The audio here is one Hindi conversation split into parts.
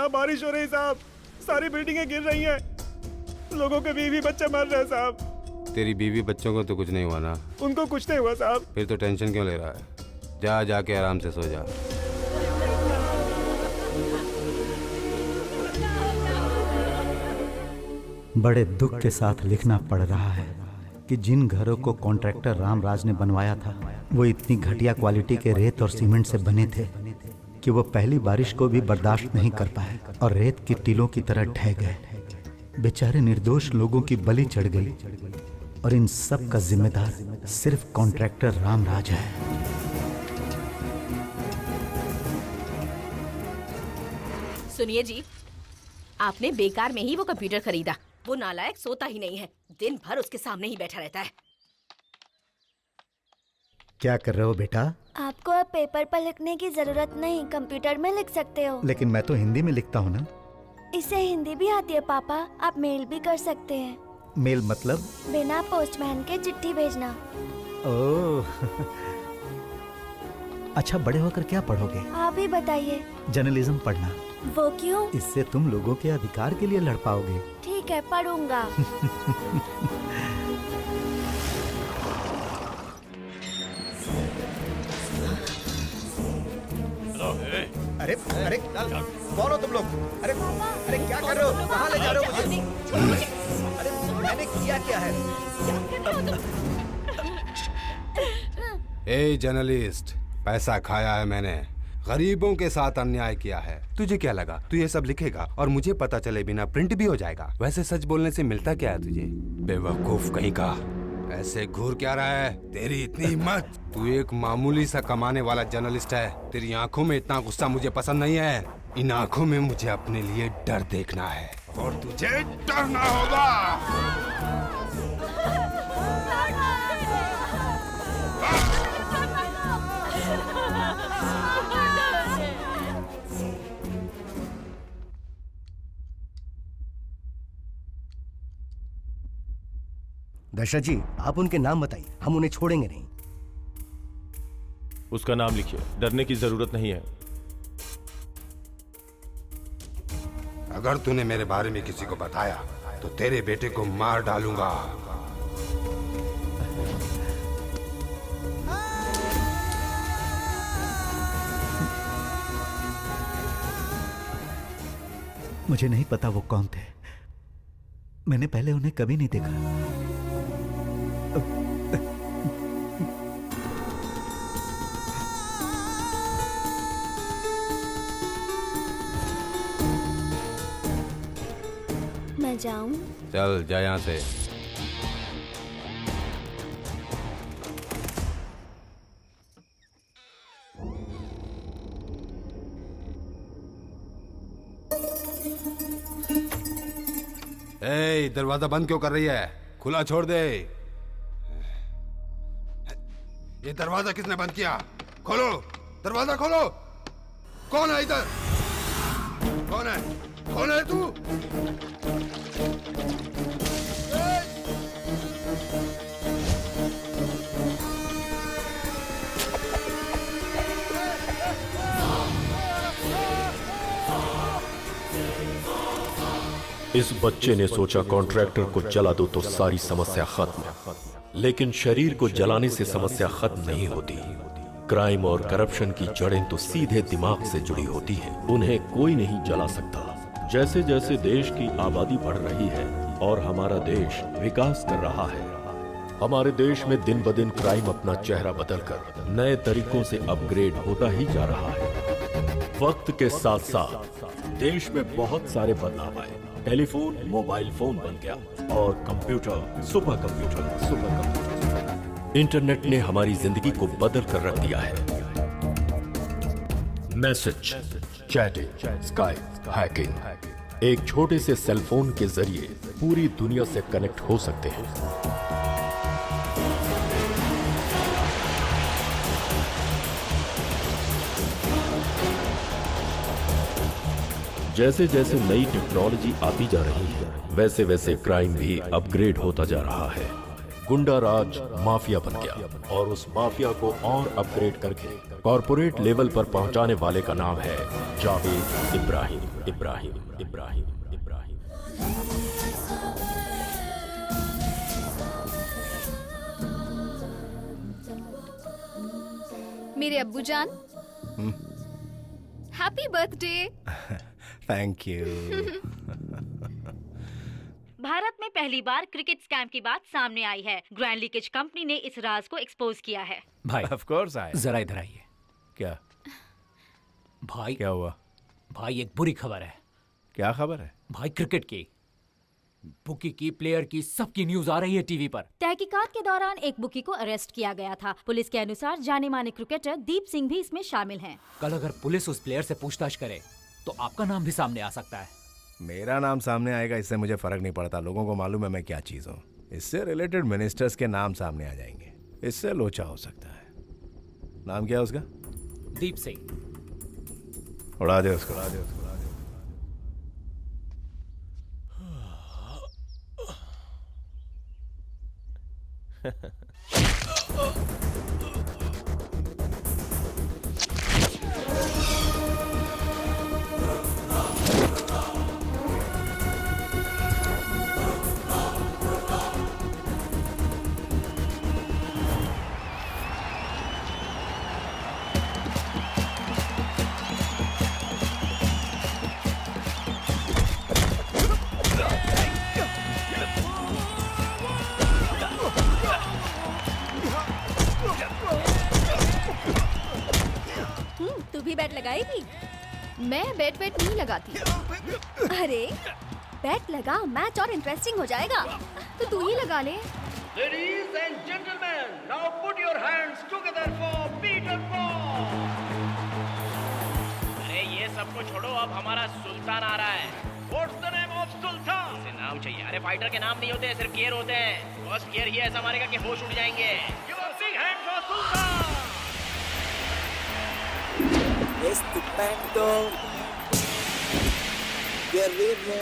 यहाँ बारिश हो रही साहब, सारी बिल्डिंगें गिर रही हैं, लोगों के बीवी बच्चे मर रहे हैं साहब। तेरी बीवी बच्चों को तो कुछ नहीं हुआ ना? उनको कुछ नहीं हुआ साहब। फिर तो टेंशन क्यों ले रहा है? जाके आराम से सो जा। बड़े दुख के साथ लिखना पड़ रहा है कि जिन घरों को कॉन्ट्रैक्टर रामराज ने बनवाया था वो इतनी घटिया क्वालिटी के रेत और सीमेंट से बने थे कि वो पहली बारिश को भी बर्दाश्त नहीं कर पाए और रेत की टीलों की तरह ढह गए। बेचारे निर्दोष लोगों की बलि चढ़ गई और इन सब का जिम्मेदार सिर्फ कॉन्ट्रैक्टर रामराज है। सुनिए जी, आपने बेकार में ही वो कंप्यूटर खरीदा। वो नालायक सोता ही नहीं है, दिन भर उसके सामने ही बैठा रहता है। क्या कर रहे हो बेटा? आपको अब पेपर पर लिखने की जरूरत नहीं, कंप्यूटर में लिख सकते हो। लेकिन मैं तो हिंदी में लिखता हूँ ना। इसे हिंदी भी आती है पापा, आप मेल भी कर सकते हैं। मेल मतलब? बिना पोस्टमैन के चिट्ठी भेजना। ओह अच्छा, बड़े होकर क्या पढ़ोगे? आप ही बताइए। जर्नलिज्म पढ़ना। वो क्यों? इससे तुम लोगों के अधिकार के लिए लड़ पाओगे। ठीक है, पढ़ूंगा। अरे अरे कौन हो तुम लोग? अरे अरे क्या कर रहे हो? कहाँ ले जा रहे हो मुझे? अरे मैंने किया क्या है? ए जर्नलिस्ट, पैसा खाया है मैंने, गरीबों के साथ अन्याय किया है। तुझे क्या लगा तू ये सब लिखेगा और मुझे पता चले बिना प्रिंट भी हो जाएगा? वैसे सच बोलने से मिलता क्या है तुझे? बेवकूफ कहीं का, ऐसे घूर क्या रहा है? तेरी इतनी हिम्मत? तू एक मामूली सा कमाने वाला जर्नलिस्ट है। तेरी आंखों में इतना गुस्सा मुझे पसंद नहीं है। इन आंखों में मुझे अपने लिए डर देखना है और तुझे डरना होगा। दशरथ जी, आप उनके नाम बताइए, हम उन्हें छोड़ेंगे नहीं। उसका नाम लिखिए, डरने की जरूरत नहीं है। अगर तूने मेरे बारे में किसी को बताया तो तेरे बेटे को मार डालूंगा। मुझे नहीं पता वो कौन थे, मैंने पहले उन्हें कभी नहीं देखा। मैं जाऊं? चल जा यहाँ से। ए, दरवाजा बंद क्यों कर रही है? खुला छोड़ दे। ये दरवाजा किसने बंद किया? खोलो, दरवाजा खोलो। कौन है इधर? कौन है? कौन है तू? इस बच्चे ने सोचा कॉन्ट्रैक्टर को जला दो तो सारी समस्या खत्म, लेकिन शरीर को जलाने से समस्या खत्म नहीं होती। क्राइम और करप्शन की जड़ें तो सीधे दिमाग से जुड़ी होती हैं, उन्हें कोई नहीं जला सकता। जैसे जैसे देश की आबादी बढ़ रही है और हमारा देश विकास कर रहा है, हमारे देश में दिन ब दिन क्राइम अपना चेहरा बदलकर नए तरीकों से अपग्रेड होता ही जा रहा है। वक्त के साथ साथ देश में बहुत सारे बदलाव आए। टेलीफोन मोबाइल फोन बन गया और कंप्यूटर सुपर कंप्यूटर। इंटरनेट ने हमारी जिंदगी को बदल कर रख दिया है। मैसेज, चैटिंग, स्काइप, हैकिंग, एक छोटे से सेल फोन के जरिए पूरी दुनिया से कनेक्ट हो सकते हैं। जैसे जैसे नई टेक्नोलॉजी आती जा रही है, वैसे वैसे क्राइम भी अपग्रेड होता जा रहा है। गुंडा राज माफिया बन गया और उस माफिया को और अपग्रेड करके कॉरपोरेट लेवल पर पहुंचाने वाले का नाम है जावेद इब्राहिम इब्राहिम इब्राहिम इब्राहिम। मेरे अब्बू जान, happy birthday. Thank you. Bharat में पहली बार क्रिकेट स्कैम की बात सामने आई है। ग्रैंड लीकेज कंपनी ने इस राज को एक्सपोज किया है। भाई ऑफ कोर्स आए। जरा इधर आइए। क्या भाई क्या हुआ? भाई एक बुरी खबर है। क्या खबर है? भाई क्रिकेट की, बुकी की, प्लेयर की, सबकी न्यूज आ रही है टीवी पर। तहकीकात के दौरान एक बुकी को अरेस्ट किया गया था। पुलिस के अनुसार जाने माने क्रिकेटर दीप सिंह भी इसमें शामिल हैं। कल अगर पुलिस उस प्लेयर से पूछताछ करे तो आपका नाम भी सामने आ सकता है। मेरा नाम सामने आएगा इससे मुझे फर्क नहीं पड़ता। लोगों को मालूम है मैं क्या चीज हूँ। इससे रिलेटेड मिनिस्टर्स के नाम सामने आ जाएंगे, इससे लोचा हो सकता है। नाम क्या है उसका? दीप सिंह। उड़ा दे उसको, उड़ा दे उसको। तू भी बैट लगाएगी? मैं बैट नहीं लगाती। अरे बैट लगा, मैच और इंटरेस्टिंग हो जाएगा। तो तू ही लगा ले। Ladies and gentlemen, now put your hands together for Peter Paul. अरे ये सबको छोड़ो, अब हमारा सुल्तान आ रहा है। What's the name of Sultan? इसे नाम चाहिए। अरे फाइटर के नाम नहीं होते, सिर्फ गियर होते हैं। बस गियर ही ऐसा मारेगा कि होश उड़ जाएंगे। Give a big hand for Sultan. Estupendo, guerrero,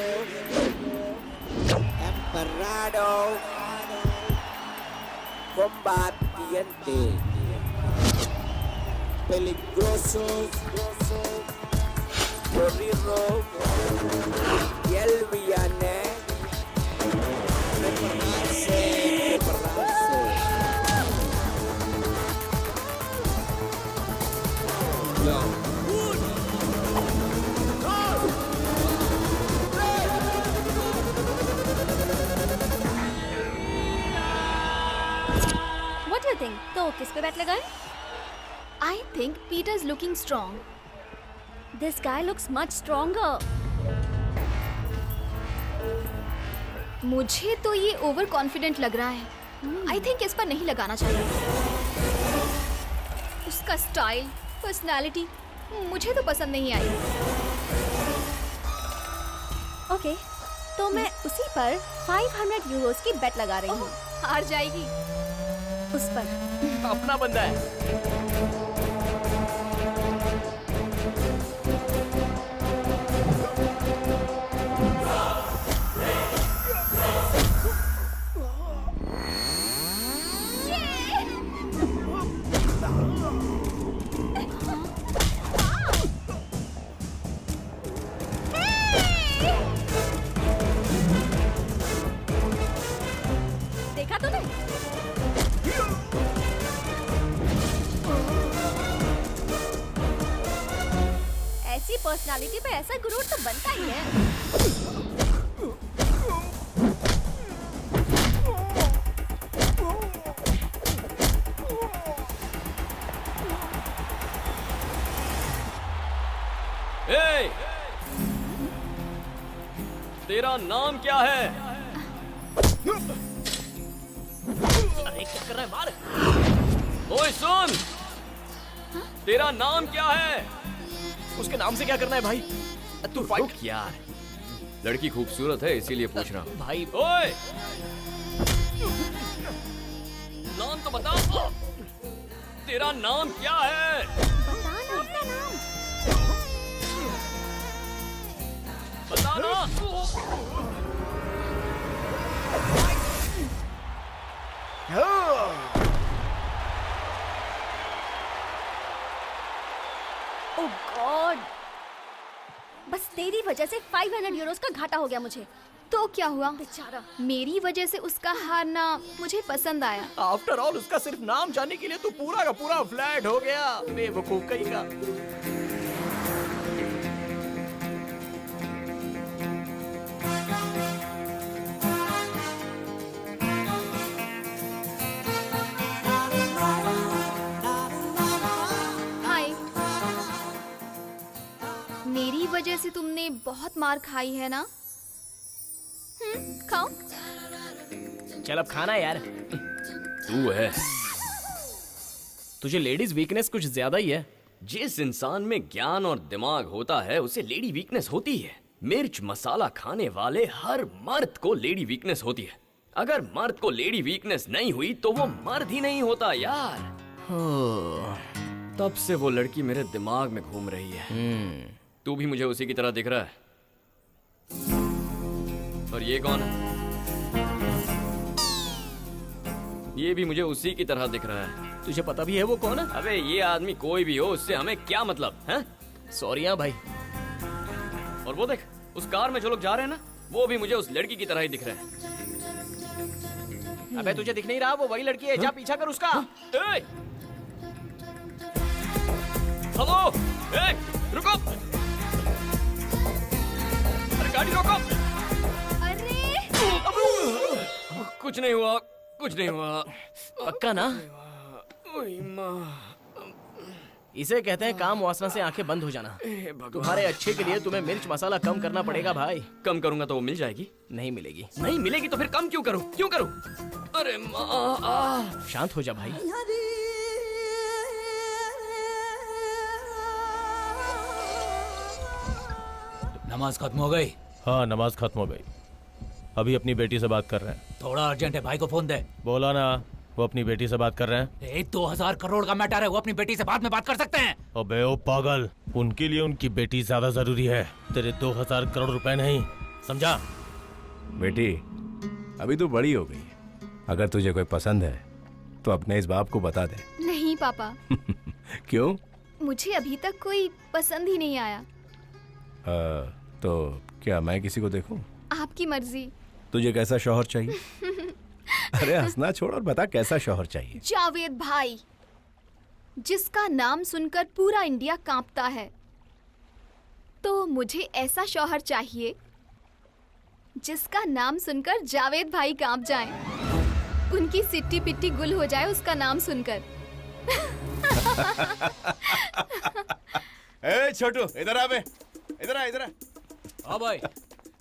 emperado, combatiente, peligroso, guerrero, y el villano, prepararse, prepararse. Yo. What do you think? तो किस पे बैट लगाए? I think Peter's looking strong. This guy looks much stronger. मुझे तो ये ओवर कॉन्फिडेंट लग रहा है। I think इस पर नहीं लगाना चाहिए। उसका स्टाइल, पर्सनालिटी मुझे तो पसंद नहीं आई। ओके, तो मैं उसी पर 500 यूरोस की बेट लगा रही हूँ। हार जाएगी उस पर। अपना बंदा है। देखा तूने? ऐसी पर्सनालिटी पे ऐसा गुरूर तो बनता ही है। ए, तेरा नाम क्या है? अरे क्या कर रहा है? मार। ओए सुन, तेरा नाम क्या है? उसके नाम से क्या करना है भाई? तू फाइट यार। लड़की खूबसूरत है इसीलिए पूछ रहा हूँ भाई। ओए नाम तो बता। तेरा नाम क्या है? बता ना अपना नाम। बता ना। गॉड, बस तेरी वजह से 500 यूरोस का घाटा हो गया मुझे। तो क्या हुआ बेचारा, मेरी वजह से उसका हारना मुझे पसंद आया। आफ्टर ऑल उसका सिर्फ नाम जानने के लिए तू पूरा का पूरा फ्लैट हो गया, बेवकूफ कहीं का। हाय, मेरी वजह से तुमने बहुत मार खाई है ना? खाओ। चल अब खाना यार। तू है। तुझे लेडीज वीकनेस कुछ ज्यादा ही है। जिस इंसान में ज्ञान और दिमाग होता है उसे लेडी वीकनेस होती है। मिर्च मसाला खाने वाले हर मर्द को लेडी वीकनेस होती है। अगर मर्द को लेडी वीकनेस नहीं हुई तो वो मर्द ही नहीं होता यार। तब से वो लड़की मेरे दिमाग में घूम रही है। तू भी मुझे उसी की तरह दिख रहा है। और ये कौन है? ये भी मुझे उसी की तरह दिख रहा है। तुझे पता भी है वो कौन है? अबे ये आदमी कोई भी हो, उससे हमें क्या मतलब है? सॉरी हाँ भाई। और वो देख, उस कार में जो लोग जा रहे हैं ना, वो भी मुझे उस लड़की की तरह ही दिख रहे हैं। अबे तुझे दिख नहीं रहा? वो वही लड़की है। जा पीछा कर उसका। हेलो, रुको, अरे गाड़ी रोको। कुछ नहीं हुआ, कुछ नहीं हुआ। पक्का ना? इसे कहते हैं काम वासना से आंखें बंद हो जाना। तुम्हारे अच्छे के लिए तुम्हें मिर्च मसाला कम करना पड़ेगा भाई। कम करूंगा तो वो मिल जाएगी? नहीं मिलेगी। नहीं मिलेगी तो फिर कम क्यों करूं? क्यों करूं? अरे माँ, शांत हो जा भाई। नमाज खत्म हो गई? हाँ नमाज खत्म हो गई। अभी अपनी बेटी से बात कर रहे हैं। थोड़ा अर्जेंट है, भाई को फोन दे। बोला ना, वो अपनी बेटी से बात कर रहे हैं। 2000 करोड़ का मैटर है, वो अपनी बेटी से बाद में बात कर सकते हैं। अबे ओ पागल, उनके लिए उनकी बेटी ज्यादा जरूरी है, तेरे 2000 करोड़ रुपए नहीं, समझा? बेटी अभी तू बड़ी हो गई है, अगर तुझे कोई पसंद है तो अपने इस बाप को बता दे। नहीं पापा। क्यों? मुझे अभी तक कोई पसंद ही नहीं आया। तो क्या मैं किसी को देखूं? आपकी मर्जी। तुझे कैसा शौहर चाहिए? अरे हंसना छोड़ और बता कैसा शौहर चाहिए? जावेद भाई, जिसका नाम सुनकर पूरा इंडिया कांपता है। तो मुझे ऐसा शौहर चाहिए जिसका नाम सुनकर जावेद भाई कांप जाएं। उनकी सिट्टी पिट्टी गुल हो जाए उसका नाम सुनकर। ए छोटू, इधर आ बे, इधर आ, इधर आ। हाँ भाई।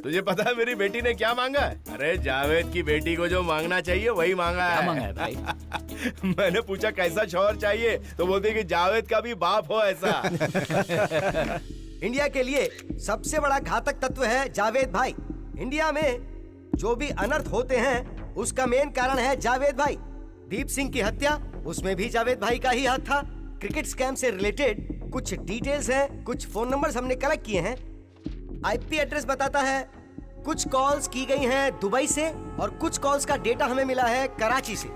तुझे पता है मेरी बेटी ने क्या मांगा है? अरे जावेद की बेटी को जो मांगना चाहिए वही मांगा है। क्या मांगा है भाई? मैंने पूछा कैसा शौहर चाहिए, तो बोलते कि जावेद का भी बाप हो ऐसा। इंडिया के लिए सबसे बड़ा घातक तत्व है जावेद भाई। इंडिया में जो भी अनर्थ होते हैं उसका मेन कारण है जावेद भाई। दीप सिंह की हत्या, उसमें भी जावेद भाई का ही हाथ था। क्रिकेट स्कैम से रिलेटेड कुछ डिटेल्स हैं, कुछ फोन नंबर्स हमने कलेक्ट किए हैं। आईपी एड्रेस बताता है कुछ कॉल्स की गई हैं दुबई से और कुछ कॉल्स का डेटा हमें मिला है कराची से।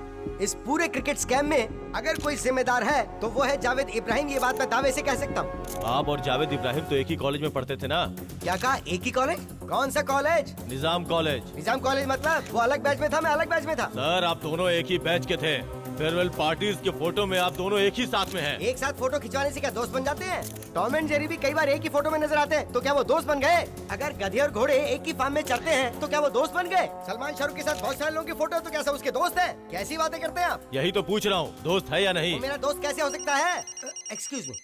इस पूरे क्रिकेट स्कैम में अगर कोई जिम्मेदार है तो वो है जावेद इब्राहिम। ये बात मैं दावे से कह सकता हूँ। आप और जावेद इब्राहिम तो एक ही कॉलेज में पढ़ते थे ना? क्या कहा? एक ही कॉलेज? कौन सा कॉलेज? निजाम कॉलेज। निजाम कॉलेज मतलब वो अलग बैच में था, मैं अलग बैच में था। सर आप दोनों एक ही बैच के थे। फेयरवेल पार्टीज के फोटो में आप दोनों एक ही साथ में हैं। एक साथ फोटो खिंचवाने से क्या दोस्त बन जाते हैं? टॉम एंड जेरी भी कई बार एक ही फोटो में नजर आते हैं, तो क्या वो दोस्त बन गए? अगर गधे और घोड़े एक ही फार्म में चलते हैं तो क्या वो दोस्त बन गए? सलमान शाहरुख के साथ बहुत सारे लोगों की फोटो, तो क्या सब उसके दोस्त है? कैसी बातें करते हैं आप? यही तो पूछ रहा हूँ, दोस्त है या नहीं? वो मेरा दोस्त कैसे हो सकता है? एक्सक्यूज मी,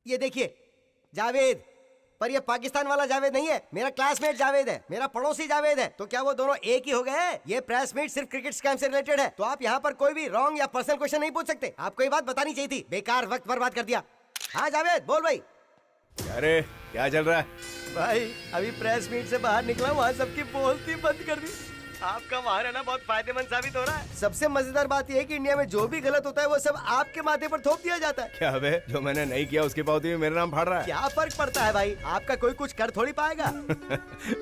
ये देखिए जावेद, पर ये पाकिस्तान वाला जावेद नहीं है। मेरा क्लासमेट जावेद है, मेरा पड़ोसी जावेद है। तो क्या वो दोनों एक ही हो गए? ये प्रेस मीट सिर्फ क्रिकेट स्कैम से रिलेटेड है, तो आप यहाँ पर कोई भी रॉन्ग या पर्सनल क्वेश्चन नहीं पूछ सकते। आपको ये बात बतानी चाहिए थी, बेकार वक्त बर्बाद कर दिया। हाँ जावेद बोल भाई। अरे क्या चल रहा है? भाई अभी प्रेस मीट से बाहर निकला, वहाँ सबकी बोलती बंद कर दी। आपका वहाँ रहना बहुत फायदेमंद साबित हो रहा है। सबसे मजेदार बात यह है कि इंडिया में जो भी गलत होता है वो सब आपके माथे पर थोप दिया जाता है। क्या बे, जो मैंने नहीं किया उसके बावजूद भी मेरा नाम फाड़ रहा है? क्या फर्क पड़ता है भाई, आपका कोई कुछ कर थोड़ी पाएगा।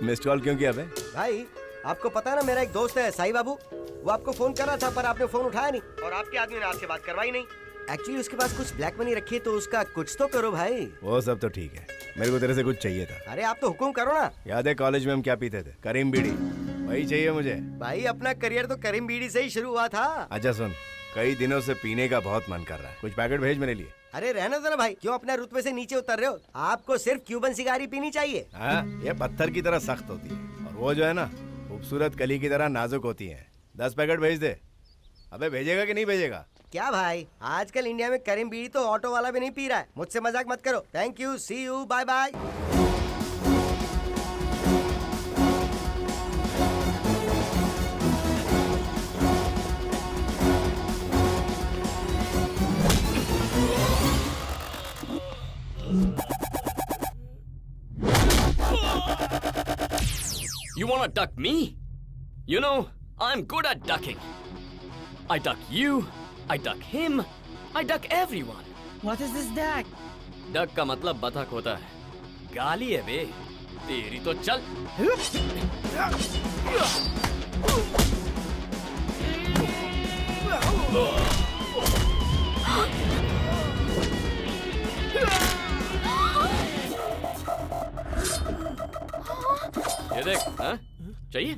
मिस्ड कॉल क्यों किया बे? भाई आपको पता है ना, मेरा एक दोस्त है साई बाबू, वो आपको फोन कर रहा था पर आपने फोन उठाया नहीं और आपके आदमी ने आपसे बात करवाई नहीं। एक्चुअली उसके पास कुछ ब्लैक मनी रखी है तो उसका कुछ तो करो भाई। वो सब तो ठीक है, मेरे को तेरे से कुछ चाहिए था। अरे आप तो हुक्म करो ना। याद है कॉलेज में हम क्या पीते थे? करीम बीड़ी, वही चाहिए मुझे। भाई अपना करियर तो करीम बीड़ी से ही शुरू हुआ था। अच्छा सुन, कई दिनों से पीने का बहुत मन कर रहा है, कुछ पैकेट भेज मेरे लिए। अरे रहने दो ना भाई, क्यों अपने रुतबे से नीचे उतर रहे हो? आपको सिर्फ क्यूबन सिगारी पीनी चाहिए। हाँ, ये पत्थर की तरह सख्त होती है और वो जो है ना खूबसूरत कली की तरह नाजुक होती है। 10 पैकेट भेज दे। अबे भेजेगा कि नहीं भेजेगा? क्या भाई, आजकल इंडिया में करीम बीड़ी तो ऑटो वाला भी नहीं पी रहा है। मुझसे मजाक मत करो। Thank you, see you, bye bye. You wanna duck me? You know, I'm good at ducking. I duck you, I duck him, I duck everyone. What is this duck? Duck का मतलब बतख होता है। गाली है बे, तेरी तो चल। ये देख, हाँ? चाहिए?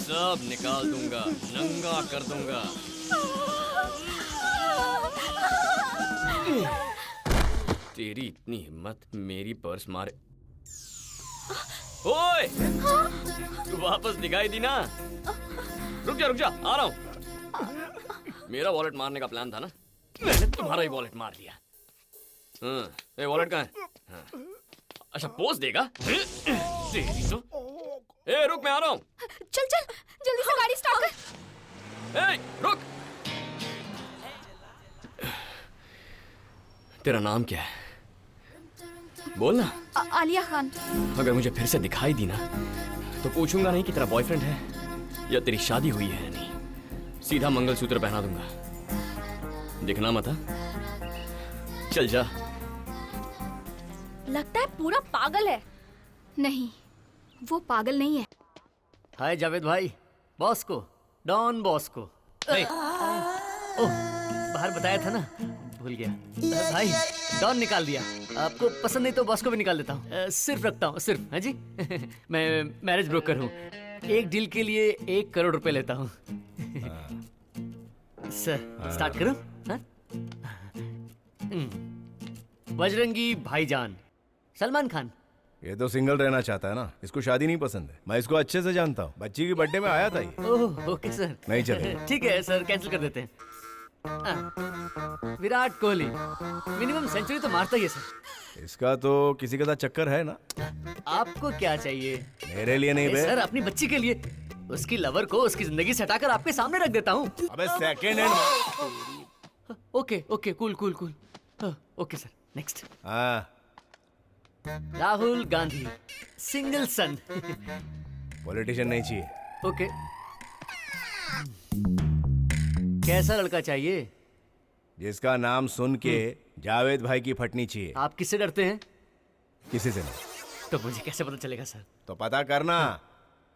सब निकाल दूंगा, नंगा कर दूंगा। तेरी इतनी हिम्मत, मेरी पर्स मारे। ओए! तू वापस दिखाई दी ना? रुक जा, आ रहा हूँ। मेरा वॉलेट मारने का प्लान था ना? मैंने तुम्हारा ही वॉलेट मार दिया। हाँ, वॉलेट कहाँ है? हाँ। अच्छा पोज देगा? तेरी तो। ए, रुक, मैं आ रहा हूँ। चल जल्दी से गाड़ी स्टार्ट कर। ए, रुक। तेरा नाम क्या है? बोल ना। आलिया खान। अगर मुझे फिर से दिखाई दी ना तो पूछूंगा नहीं कि तेरा बॉयफ्रेंड है या तेरी शादी हुई है या नहीं। सीधा मंगलसूत्र पहना दूंगा। दिखना मत। चल जा। लगता है पूरा पागल है। नहीं, वो पागल नहीं है। हाय जावेद भाई, बॉस को, डॉन बॉस को। ओह, बाहर बताया था ना, भूल गया। भाई डॉन निकाल दिया। आपको पसंद नहीं तो बॉस को भी निकाल देता हूँ। सिर्फ रखता हूँ, सिर्फ। हाँ जी। मैं मैरिज ब्रोकर हूँ। एक डील के लिए 1 करोड़ रुपए लेता हूँ। सर स्टार्ट करो। बजरंगी भाईजान, सलमान खान। ये तो सिंगल रहना चाहता है ना, इसको शादी नहीं पसंद है। मैं इसको अच्छे से जानता हूँ, बच्ची की बर्थडे में आया था ये। Oh okay sir. नहीं चलेगा। ठीक है सर, कैंसिल कर देते हैं। विराट कोहली, मिनिमम सेंचुरी तो मारता ही है सर। इसका तो किसी के साथ चक्कर है ना। आपको क्या चाहिए? मेरे लिए नहीं बे। सर अपनी बच्ची के लिए। उसकी लवर को उसकी जिंदगी से हटाकर आपके सामने रख देता हूँ। अबे second hand. Okay cool. Okay sir, next. हाँ। राहुल गांधी, सिंगल सन। पॉलिटिशियन नहीं चाहिए। ओके। कैसा लड़का चाहिए? जिसका नाम सुन के जावेद भाई की फटनी चाहिए। आप किससे डरते हैं? किसी से नहीं। तो मुझे कैसे पता चलेगा सर? तो पता करना।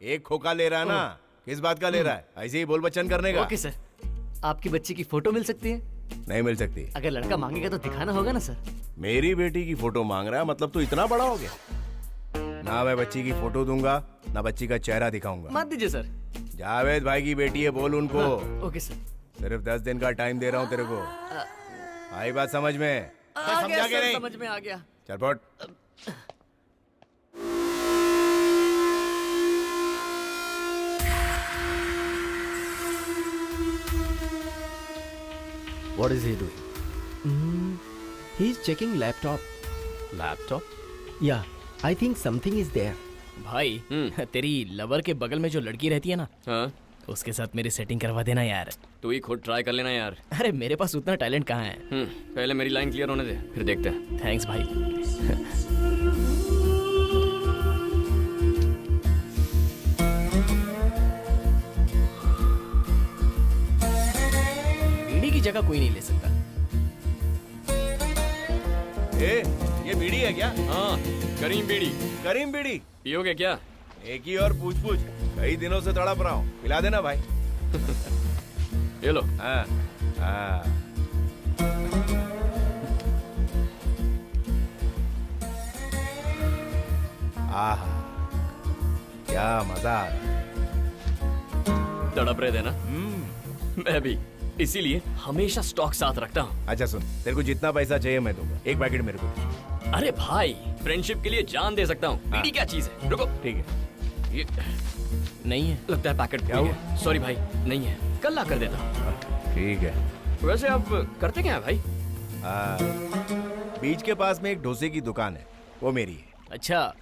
एक खोखा ले रहा है ना, किस बात का ले रहा है? ऐसे ही बोल बच्चन करने का। Okay sir. आपकी बच्ची की फोटो मिल सकती है? नहीं मिल सकती। अगर लड़का मांगेगा तो दिखाना होगा ना सर। मेरी बेटी की फोटो मांग रहा है, मतलब तू इतना बड़ा हो गया? ना मैं बच्ची की फोटो दूंगा, ना बच्ची का चेहरा दिखाऊंगा। मत दीजिए सर। जावेद भाई की बेटी है, बोल उनको। Okay sir. सिर्फ 10 दिन का टाइम दे रहा हूँ तेरे को। आई बात समझ में? समझा के नहीं? समझ में आ गया। चल फट। What is he doing? He's checking laptop. Laptop? Yeah, I think something is there. भाई तेरी लवर के बगल में जो लड़की रहती है ना, हाँ? उसके साथ मेरी सेटिंग करवा देना यार। तू ही खुद ट्राई कर लेना यार। अरे मेरे पास उतना टैलेंट कहाँ है। पहले मेरी लाइन क्लियर होने दे, फिर देखते हैं। थैंक्स भाई। उसकी जगह कोई नहीं ले सकता। ये बीड़ी है क्या? हाँ, करीम बीड़ी। करीम बीड़ी पियोगे क्या? एक ही और पूछ पूछ, कई दिनों से तड़प रहा हूँ, पिला देना भाई। ये लो। हाँ हाँ। आहा, क्या मजा आ रहा है। तड़प रहे थे ना? मैं भी, इसीलिए हमेशा स्टॉक साथ रखता हूँ। अच्छा सुन, तेरे को जितना पैसा चाहिए मैं दूंगा, एक पैकेट मेरे को। अरे भाई, फ्रेंडशिप के लिए जान दे सकता हूँ। बीड़ी क्या चीज है? रुको। ठीक है। ये नहीं है, लगता है पैकेट क्या हुआ? सॉरी भाई, नहीं है, कल ला कर देता हूँ। ठीक है। वैसे आप करते क्या है भाई? बीच के पास में एक डोसे की दुकान है, वो मेरी है। अच्छा,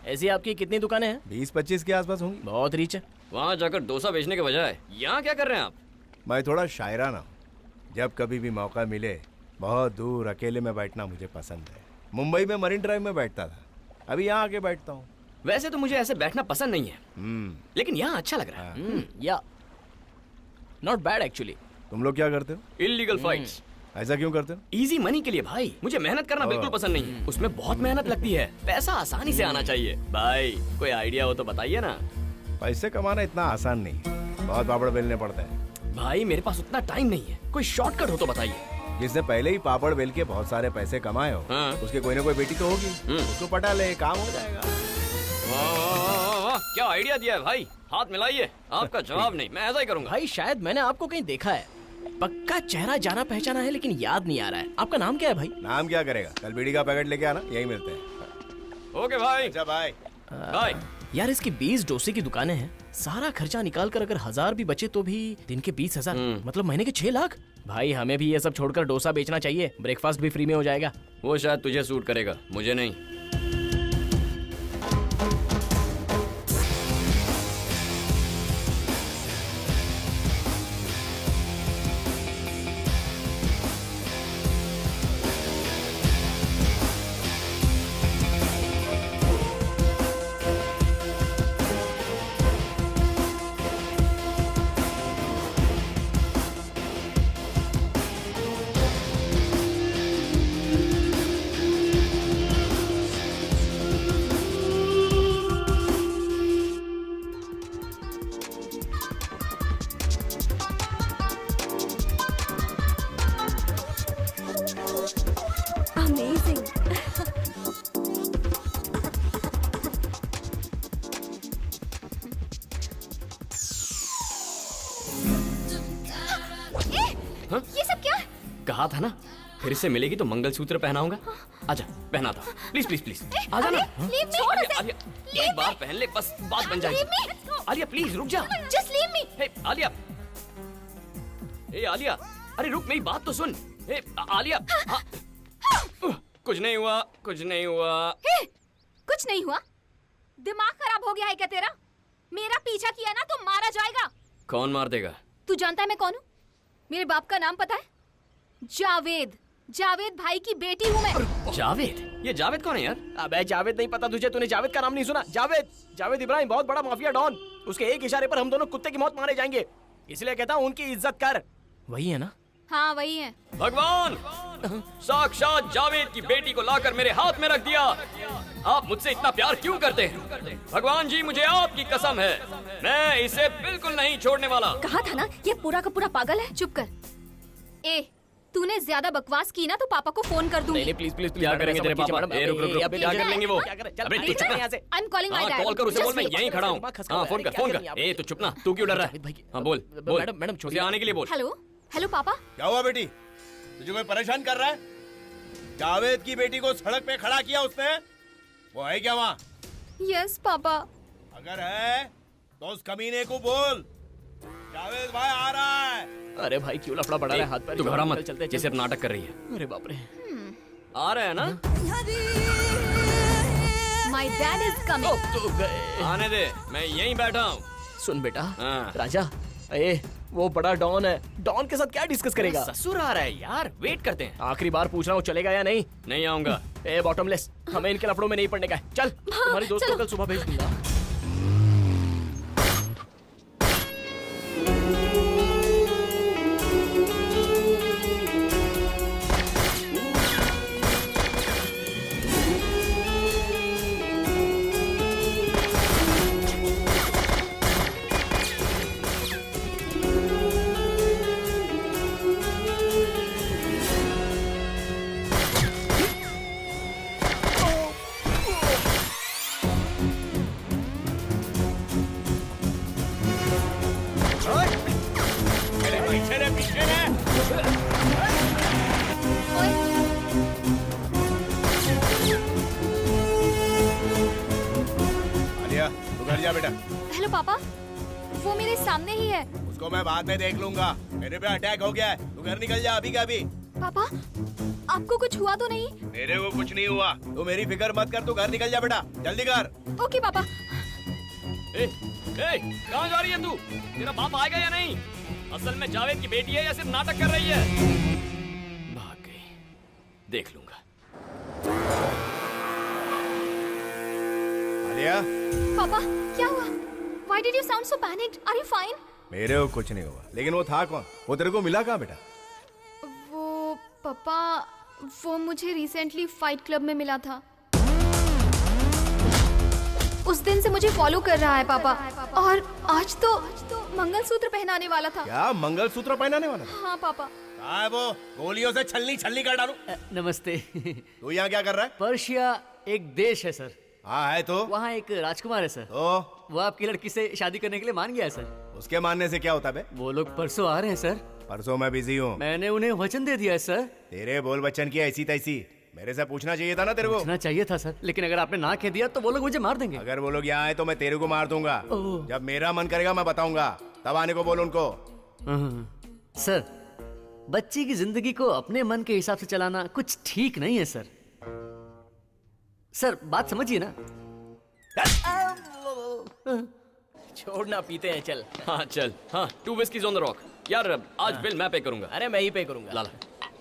ऐसी आपकी कितनी दुकानें हैं? 20-25 के आसपास होंगी। बहुत रीच है। वहाँ जाकर डोसा बेचने के बजाय यहाँ क्या कर रहे हैं आप? मैं थोड़ा शायराना हूँ, जब कभी भी मौका मिले बहुत दूर अकेले में बैठना मुझे पसंद है। मुंबई में मरीन ड्राइव में बैठता था, अभी यहाँ आके बैठता हूँ। वैसे तो मुझे ऐसे बैठना पसंद नहीं है, लेकिन यहाँ अच्छा लग रहा है। या नॉट बैड एक्चुअली। तुम लोग क्या करते हो? Illegal fights. ऐसा क्यों करते हो? इजी मनी के लिए भाई। मुझे मेहनत करना बिल्कुल पसंद नहीं है, उसमें बहुत मेहनत लगती है। पैसा आसानी से आना चाहिए। भाई कोई आइडिया हो तो बताइए ना। पैसे कमाना इतना आसान नहीं है, बहुत पापड़ बेलने पड़ते हैं। भाई मेरे पास उतना टाइम नहीं है, कोई शॉर्टकट हो तो बताइए। जिसने पहले ही पापड़ बेल के बहुत सारे पैसे कमाए हो, उसके कोई ना कोई बेटी तो होगी, उसको पटा ले, काम हो जाएगा। वाह, क्या आइडिया दिया है भाई। हाथ मिलाइए। आपका जवाब नहीं, मैं ऐसा ही करूंगा। भाई शायद मैंने आपको कहीं देखा है, पक्का चेहरा जाना पहचाना है, लेकिन याद नहीं आ रहा है। आपका नाम क्या है भाई? नाम क्या करेगा, कल बीड़ी का पैकेट लेके आना, यही मिलते हैं। ओके भाई। अच्छा भाई। भाई यार इसकी 20 डोसे की दुकानें हैं, सारा खर्चा निकाल कर अगर 1000 भी बचे तो भी दिन के 20,000, मतलब महीने के 6 लाख। भाई हमें भी ये सब छोड़कर डोसा बेचना चाहिए, ब्रेकफास्ट भी फ्री में हो जाएगा। वो शायद तुझे सूट करेगा, मुझे नहीं। ये सब क्या? कहा था ना, फिर से मिलेगी तो मंगलसूत्र पहनाऊंगा। आजा, पहनाता हूँ। प्लीज प्लीज प्लीज, आजा ना। आलिया, एक बार पहन ले, बस बात बन जाएगी। आलिया प्लीज रुक जा। Just leave me. हे आलिया, हे आलिया, अरे रुक, मेरी बात तो सुन। हे आलिया, कुछ नहीं हुआ, कुछ नहीं हुआ। हे, कुछ नहीं हुआ? दिमाग खराब हो गया है क्या तेरा? मेरा पीछा किया ना तो मारा जाएगा। कौन मार देगा? तू जानता है मैं कौन हूँ? मेरे बाप का नाम पता है? जावेद। जावेद भाई की बेटी हूँ मैं। जावेद? ये जावेद कौन है यार? अबे जावेद नहीं पता तुझे? तूने जावेद का नाम नहीं सुना? जावेद इब्राहिम, बहुत बड़ा माफिया डॉन। उसके एक इशारे पर हम दोनों कुत्ते की मौत मारे जाएंगे, इसलिए कहता हूँ उनकी इज्जत कर। वही है ना? हाँ वही है। भगवान, साक्षात जावेद की बेटी को लाकर मेरे हाथ में रख दिया। आप मुझसे इतना प्यार क्यों करते हैं? भगवान जी, मुझे आपकी कसम है, मैं इसे बिल्कुल नहीं छोड़ने वाला। कहा था ना, ये पूरा का पूरा पागल है। चुप कर। ए, तूने ज्यादा बकवास की ना तो पापा को फोन कर दूंगी। नहीं प्लीज प्लीज, क्या करेंगे तेरे पापा? रुक, क्या कर लेंगे वो? अबे तू चुप ना। I am calling my dad. Call कर उसे, बोल मैं यहीं खड़ा हूँ। हाँ फोन कर। ए तू चुप ना, तू क्यों डर रहा है? हाँ बोल। मैडम उसे आने के लिए बोल। हेलो हेलो पापा। क्या हुआ बेटी, तुझे कोई परेशान कर रहा है? जावेद की बेटी को सड़क पे खड़ा किया उसने, वो है क्या वहाँ? Yes papa. अगर है तो उस कमीने को बोल, जावेद भाई आ रहा है। अरे भाई क्यों लफड़ा पड़ा रहा है? हाथ पैर तू घबरा मत, चलते जैसे नाटक कर रही है। अरे बाप रे, आ रहे हैं ना? My dad is coming. आने दे, मैं यहीं बैठा हूँ। सुन बेटा, राजा, ए वो बड़ा डॉन है, डॉन के साथ क्या डिस्कस करेगा? ससुर आ रहा है यार, वेट करते हैं। आखिरी बार पूछ रहा हूँ, चलेगा या नहीं? नहीं आऊंगा। ए बॉटमलेस, हमें इनके लफड़ों में नहीं पड़ने का है। चल, तुम्हारी दोस्त को कल सुबह भेज दूंगा। हेलो पापा, वो मेरे सामने ही है। उसको मैं बाद में देख लूंगा। मेरे पे अटैक हो गया है, तू घर निकल जा अभी का अभी। पापा, आपको कुछ हुआ तो नहीं? मेरे को कुछ नहीं हुआ, तू मेरी फिक्र मत कर, तू घर निकल जा बेटा, जल्दी कर। ओके पापा। कहाँ जा रही है तू? तेरा बाप आएगा या नहीं? असल में जावेद की बेटी है या सिर्फ नाटक कर रही है? भाग गई, देख लूंगा। आलिया, पापा, क्या हुआ? Why did you sound so panicked? Are you fine? मेरे को कुछ नहीं हुआ, लेकिन वो था कौन? वो तेरे को मिला कहाँ बेटा? वो पापा, वो मुझे रिसेंटली फाइट क्लब में मिला था। उस दिन से मुझे फॉलो कर रहा है पापा, और आज तो मंगलसूत्र पहनाने वाला था। क्या मंगलसूत्र पहनाने वाला था? हाँ पापा। कहाँ है वो? गोलियों से छलनी छलनी कर डालूं। नमस्ते। तू यहाँ क्या कर रहा है? पर्शिया एक देश है सर। हाँ है तो? वहाँ एक राजकुमार है सर। तो वो आपकी लड़की से शादी करने के लिए मान गया है सर। उसके मानने से क्या होता बे? वो लोग परसों आ रहे हैं सर। परसों मैं बिजी हूँ। मैंने उन्हें वचन दे दिया है सर। तेरे बोल बच्चन की ऐसी तैसी, मेरे से पूछना चाहिए था ना तेरे को। पूछना चाहिए था सर, लेकिन अगर आपने ना कह दिया तो वो लोग मुझे मार देंगे। अगर वो लोग यहाँ आए तो मैं तेरे को मार दूंगा। जब मेरा मन करेगा मैं बताऊंगा, तब आने को बोल उनको। सर, बच्ची की जिंदगी को अपने मन के हिसाब से चलाना कुछ ठीक नहीं है सर। सर, बात समझिए ना। छोड़ना, पीते हैं, चल। हाँ चल। हाँ, 2 whiskies on the rock। यार आज बिल मैं पे करूंगा। अरे मैं ही पे करूंगा। लाला,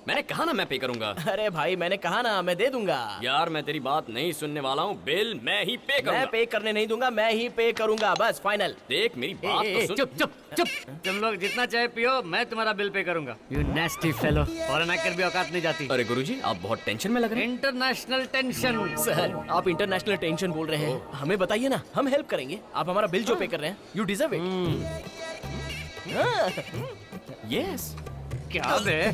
मैंने कहा ना मैं पे करूंगा। अरे भाई, मैंने कहा ना मैं दे दूंगा। यार मैं तेरी बात नहीं सुनने वाला हूँ, बिल मैं ही पे करूंगा। मैं पे करने नहीं दूंगा, मैं ही पे करूंगा, बस फाइनल। देख मेरी बात तो सुन। चुप चुप चुप। तुम लोग जितना चाहे पियो, मैं तुम्हारा बिल पे करूंगा। You नेस्टी fellow. फॉरेन आकर भी औकात नहीं जाती। अरे गुरुजी, आप बहुत टेंशन में लग रहे हैं। International tension. सर, आप इंटरनेशनल टेंशन बोल रहे हैं, हमें बताइए ना, हम हेल्प करेंगे। आप हमारा बिल जो पे कर रहे हैं, यू डिजर्व इट। यस। क्या बे?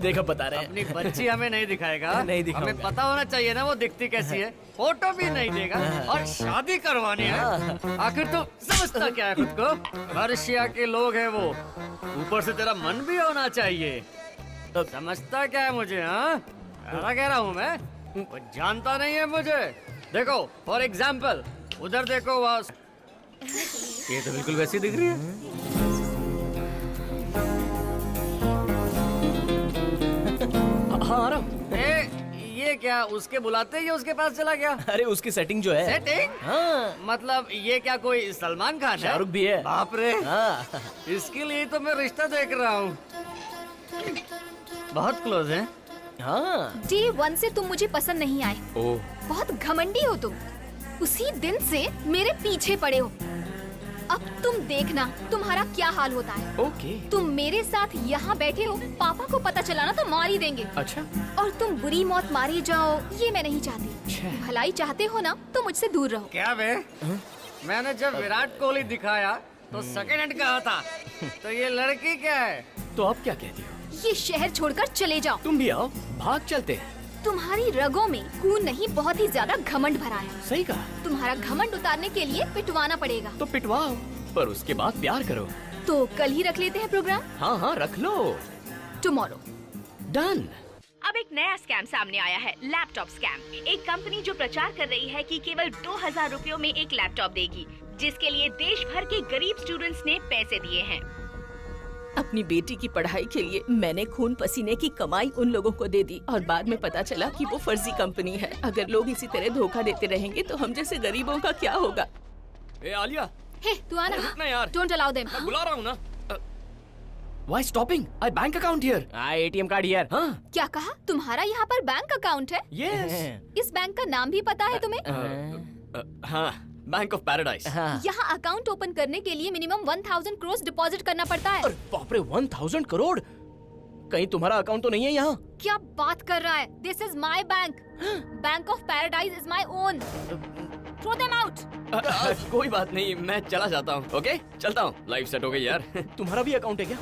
देखो बता रहे हैं। अपनी बच्ची हमें नहीं दिखाएगा? नहीं दिखाऊंगा। हमें पता होना चाहिए ना वो दिखती कैसी है। फोटो भी नहीं देगा और शादी करवानी है। आखिर तो समझता क्या है खुद को? पर्शिया के लोग हैं वो, ऊपर से तेरा मन भी होना चाहिए। समझता क्या है मुझे? हाँ, कह रहा हूँ मैं, वो जानता नहीं है मुझे। देखो फॉर एग्जाम्पल, उधर देखो, वहाँ ये तो बिल्कुल वैसी दिख रही है। हाँ आ रहा हूँ। ये क्या उसके बुलाते ही उसके पास चला गया? अरे उसकी सेटिंग जो है। सेटिंग? हाँ। मतलब ये क्या कोई सलमान खान है? शाहरुख भी है। बाप रे। हाँ। इसके लिए तो मैं रिश्ता देख रहा हूँ। बहुत क्लोज है। हाँ। डे 1 से तुम मुझे पसंद नहीं आए। ओह। बहुत घमंडी हो तुम। उसी दिन से मेरे पीछे पड़े हो। अब तुम देखना तुम्हारा क्या हाल होता है। ओके। तुम मेरे साथ यहाँ बैठे हो, पापा को पता चला ना तो मार ही देंगे। अच्छा। और तुम बुरी मौत मारी जाओ, ये मैं नहीं चाहती। भलाई चाहते हो ना तो मुझसे दूर रहो। क्या बे? मैंने जब विराट कोहली दिखाया तो सेकंड हैंड कहा था, तो ये लड़की क्या है? तो आप क्या कहती हो? ये शहर छोड़कर चले जाओ। तुम भी आओ, भाग चलते हैं। तुम्हारी रगों में खून नहीं, बहुत ही ज्यादा घमंड भरा है। सही कहा। तुम्हारा घमंड उतारने के लिए पिटवाना पड़ेगा। तो पिटवाओ, पर उसके बाद प्यार करो। तो कल ही रख लेते हैं प्रोग्राम। हाँ हाँ रख लो। टुमारो। डन। अब एक नया स्कैम सामने आया है, लैपटॉप स्कैम। एक कंपनी जो प्रचार कर रही है कि केवल 2000 रुपयों में एक लैपटॉप देगी, जिसके लिए देश भर के गरीब स्टूडेंट्स ने पैसे दिए हैं। अपनी बेटी की पढ़ाई के लिए मैंने खून पसीने की कमाई उन लोगों को दे दी, और बाद में पता चला कि वो फर्जी कंपनी है। अगर लोग इसी तरह धोखा देते रहेंगे तो हम जैसे गरीबों का क्या होगा? ए आलिया, हे तू आना। रुकना यार। Don't allow them. मैं बुला रहा हूँ ना। Why stopping? I bank account here. ATM card here. हाँ। क्या कहा? तुम्हारा यहाँ पर बैंक अकाउंट है? Yes. इस बैंक का नाम भी पता है तुम्हें? हाँ, बैंक ऑफ पैराडाइज। यहाँ अकाउंट ओपन करने के लिए मिनिमम 1000 करोड़ डिपॉजिट करना पड़ता है। बाप रे, 1000 करोड़? कहीं तुम्हारा अकाउंट तो नहीं है यहाँ? क्या बात कर रहा है? This is my bank. Bank of paradise is my own. Throw them out. कोई बात नहीं, मैं चला जाता हूँ। ओके, चलता हूँ। लाइफ सेट हो गई यार। तुम्हारा भी अकाउंट है क्या?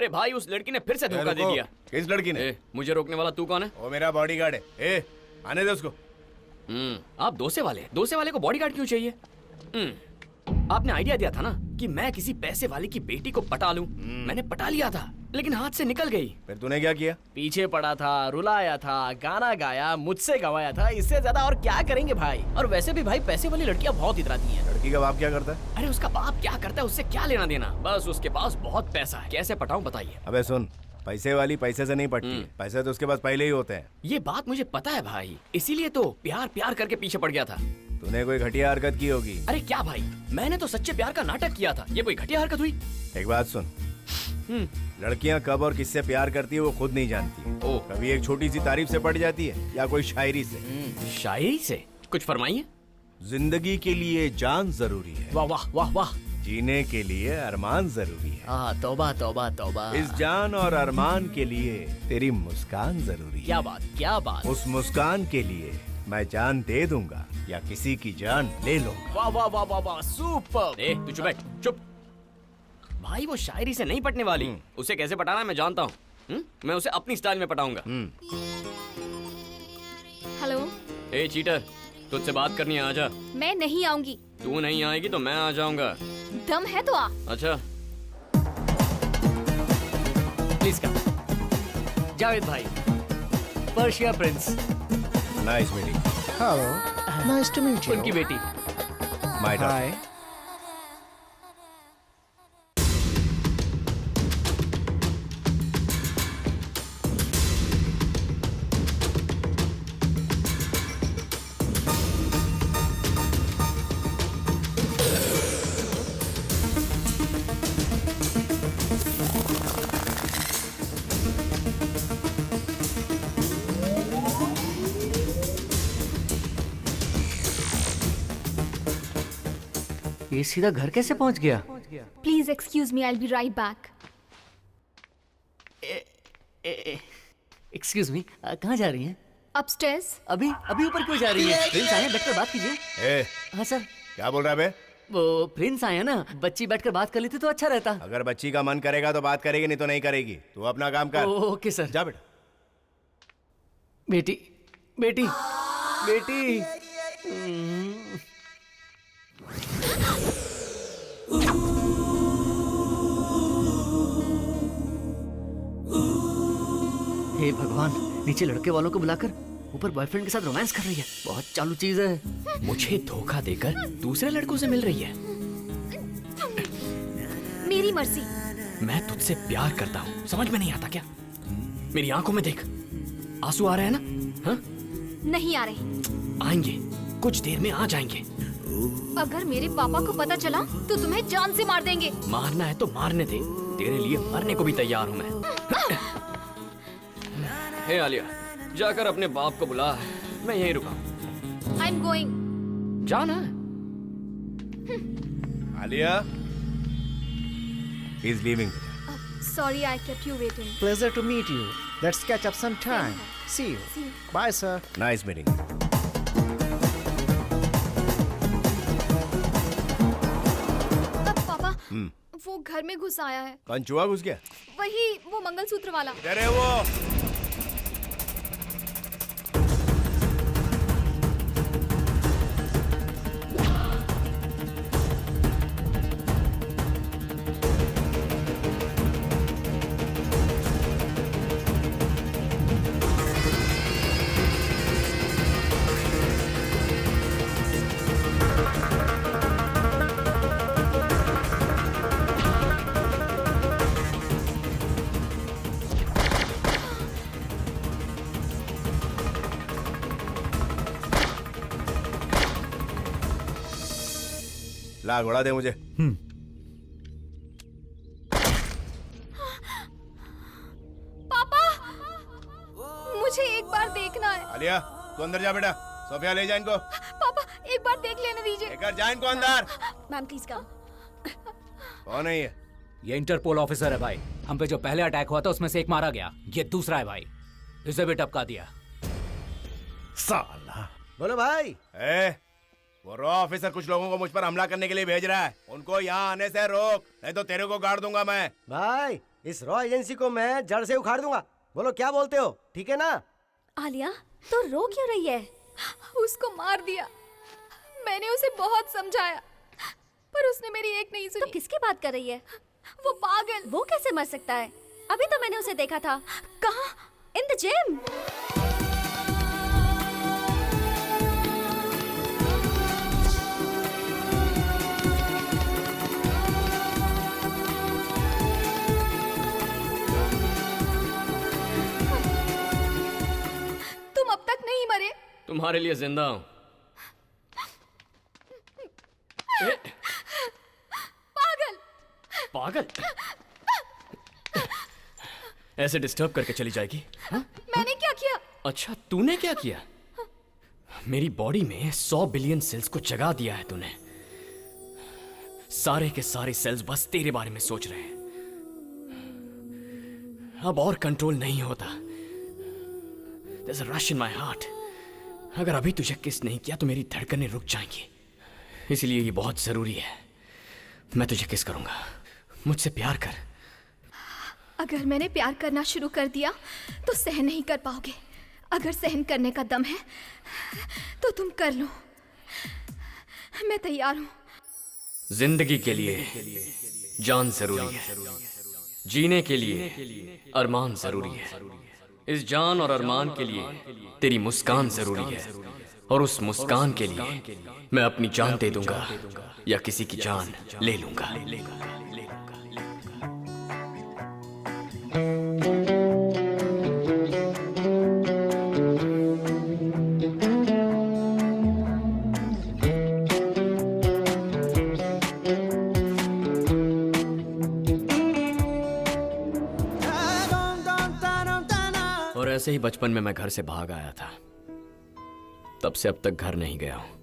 अरे भाई उस लड़की ने फिर से धोखा दे दिया। किस लड़की ने? मुझे रोकने वाला तू कौन है? वो मेरा बॉडीगार्ड है। ए, आने दे उसको। आप दोसे वाले को बॉडीगार्ड क्यों चाहिए? आपने आइडिया दिया था ना कि मैं किसी पैसे वाले की बेटी को पटा लूं। मैंने पटा लिया था लेकिन हाथ से निकल गई। फिर तूने क्या किया? पीछे पड़ा था, रुलाया था, गाना गाया, मुझसे गवाया था। इससे ज्यादा और क्या करेंगे भाई? और वैसे भी भाई पैसे वाली लड़कियां बहुत इतराती हैं। लड़की का बाप क्या करता है? अरे उसका बाप क्या करता है उससे क्या लेना देना, बस उसके पास बहुत पैसा है। कैसे पटाऊं बताइए? अबे सुन, पैसे वाली पैसे से नहीं पटती, पैसे तो उसके पास पहले ही होते हैं। ये बात मुझे पता है भाई, इसीलिए तो प्यार प्यार करके पीछे पड़ गया था। तूने कोई घटिया हरकत की होगी। अरे क्या भाई, मैंने तो सच्चे प्यार का नाटक किया था। ये कोई घटिया हरकत हुई? एक बात सुन, लड़कियां कब और किससे प्यार करती है वो खुद नहीं जानती। कभी एक छोटी सी तारीफ से पड़ जाती है या कोई शायरी से। शायरी से? कुछ फरमाइए। जिंदगी के लिए जान जरूरी है। वाह वाह वाह वाह। जीने के लिए अरमान जरूरी है। तौबा तौबा तौबा। इस जान और अरमान के लिए तेरी मुस्कान जरूरी है। क्या बात, क्या बात। उस मुस्कान के लिए मैं जान दे दूंगा या किसी की जान ले लूंगा। वाह वाह वाह वाह वाह, सुपर। तू चुप बैठ, चुप। भाई वो शायरी से नहीं पटने वाली। उसे कैसे पटाना है मैं जानता हूँ। मैं उसे अपनी स्टाइल में पटाऊंगा। हेलो। ए चीटर, तुझसे बात करनी है, आजा। मैं नहीं आऊंगी। तू नहीं आएगी तो मैं आ जाऊंगा। दम है तो आ। अच्छा प्लीज कम। जावेद भाई, Persia prince. Nice meeting. Hello, nice to meet you. उनकी बेटी। My hi. ये सीधा घर कैसे पहुंच गया? Please excuse me, I will be right back. Excuse me, कहाँ जा रही हैं? अपस्टेयर्स। अभी अभी ऊपर क्यों जा रही हैं? प्रिंस आए हैं, बैठकर बात कीजिए। ए, हाँ सर। क्या बोल रहा है बे? वो प्रिंस आए हैं ना, बच्ची बैठकर बात कर लेती तो अच्छा रहता। अगर बच्ची का मन करेगा तो बात करेगी, नहीं तो नहीं करेगी। तू अपना काम कर। Okay sir. जा बेटा। बेटी बेटी बेटी। हे भगवान, नीचे लड़के वालों को बुलाकर ऊपर बॉयफ्रेंड के साथ रोमांस कर रही है। बहुत चालू चीज है। मुझे धोखा देकर दूसरे लड़कों से मिल रही है। मेरी मर्जी। मैं तुझसे प्यार करता हूँ, समझ में नहीं आता क्या? मेरी आंखों में देख, आंसू आ रहे हैं ना? हाँ? नहीं आ रहे। आएंगे, कुछ देर में आ जाएंगे। अगर मेरे पापा को पता चला तो तुम्हें जान से मार देंगे। मारना है तो मारने दे, तेरे लिए मरने को भी तैयार हूँ मैं। हे आलिया, जाकर अपने बाप को बुला, मैं यहीं रुका। I am going. जाना। Alia, he is leaving. Sorry, I kept you waiting. Pleasure to meet you. Let's catch up some time. See you. Bye, sir. Nice meeting. पापा, वो घर में घुस आया है। कौन चूहा घुस गया? वही, वो मंगलसूत्र वाला। अरे वो ला, घोड़ा दे मुझे। पापा, मुझे एक बार देखना है। आलिया, तू अंदर जा बेटा। सोफिया ले जा इनको। पापा, एक बार देख लेने दीजिए। लेकर जा इनको अंदर। Ma'am please come. कौन है ये? ये इंटरपोल ऑफिसर है भाई। हम पे जो पहले अटैक हुआ था उसमें से एक मारा गया, ये दूसरा है भाई। इसे भी टपका दिया। साला। बोलो भाई। वो रॉ ऑफिसर कुछ लोगों को मुझ पर हमला करने के लिए भेज रहा है। उनको यहाँ आने से रोक, नहीं तो तेरे को गाड़ दूंगा मैं। भाई, इस रॉ एजेंसी को मैं जड़ से उखाड़ दूंगा। बोलो क्या बोलते हो, ठीक है ना? आलिया तो रो क्यों रही है? उसको मार दिया। मैंने उसे बहुत समझाया पर उसने मेरी एक नहीं सुनी। तो किसकी बात कर रही है? वो पागल। वो कैसे मर सकता है? अभी तो मैंने उसे देखा था। कहाँ? In the gym. तुम अब तक नहीं मरे। तुम्हारे लिए जिंदा हूं। पागल। पागल ऐसे डिस्टर्ब करके चली जाएगी? मैंने क्या किया? अच्छा तूने क्या किया? मेरी बॉडी में 100 बिलियन सेल्स को जगा दिया है तूने। सारे के सारे सेल्स बस तेरे बारे में सोच रहे हैं। अब और कंट्रोल नहीं होता। There's a rush in my heart. अगर अभी तुझे किस नहीं किया तो मेरी धड़कनें रुक जाएंगी। इसलिए ये बहुत जरूरी है। मैं तुझे किस करूंगा। मुझसे प्यार कर। अगर मैंने प्यार करना शुरू कर दिया तो सहन नहीं कर पाओगे। अगर सहन करने का दम है तो तुम कर लो। मैं तैयार हूं। जिंदगी के लिए जान जरूरी है, जीने के लिए अरमान जरूरी है। इस जान और अरमान के लिए तेरी मुस्कान जरूरी है, और उस मुस्कान के लिए मैं अपनी जान दे दूंगा या किसी की जान ले लूंगा। और ऐसे ही बचपन में मैं घर से भाग आया था। तब से अब तक घर नहीं गया हूं।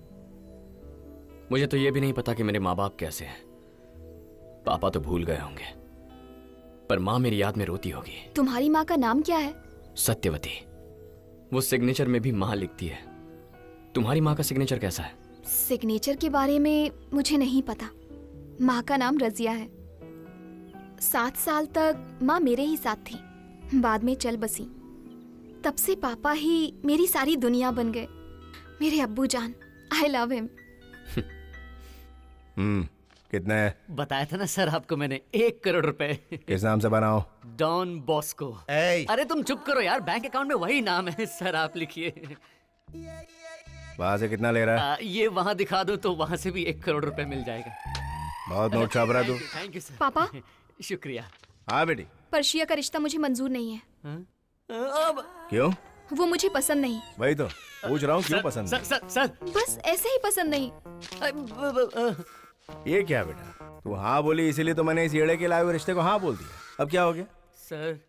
मुझे तो यह भी नहीं पता कि मेरे माँ बाप कैसे हैं। पापा तो भूल गए होंगे, पर माँ मेरी याद में रोती होगी। तुम्हारी माँ का नाम क्या है? सत्यवती। वो सिग्नेचर में भी माँ लिखती है। तुम्हारी माँ का सिग्नेचर कैसा है? सिग्नेचर के बारे में मुझे नहीं पता। माँ का नाम रजिया है। 7 साल तक माँ मेरे ही साथ थी, बाद में चल बसी। तब से पापा ही मेरी सारी दुनिया बन गए। मेरे अब्बू जान, आई लव हिम। कितने है? बताया था ना सर आपको मैंने, 1 करोड़ रुपए। किस नाम से बनाओ? Don Bosco. अरे तुम चुप करो यार, बैंक अकाउंट में वही नाम है सर, आप लिखिए। वहां से कितना ले रहा है? ये वहां दिखा दो तो वहां से भी 1 करोड़ रुपए मिल जाएगा। बहुत नोट छाप रहा तू। Thank you sir. पापा। शुक्रिया। हाँ बेटी। पर्शिया का रिश्ता मुझे मंजूर नहीं है। क्यों? वो मुझे पसंद नहीं। वही तो पूछ रहा हूँ, क्यों पसंद सर, सर, सर। बस ऐसे ही पसंद नहीं। ये क्या बेटा, तू हाँ बोली इसीलिए तो मैंने इस येड़े के लाए हुए रिश्ते को हाँ बोल दिया। अब क्या हो गया? सर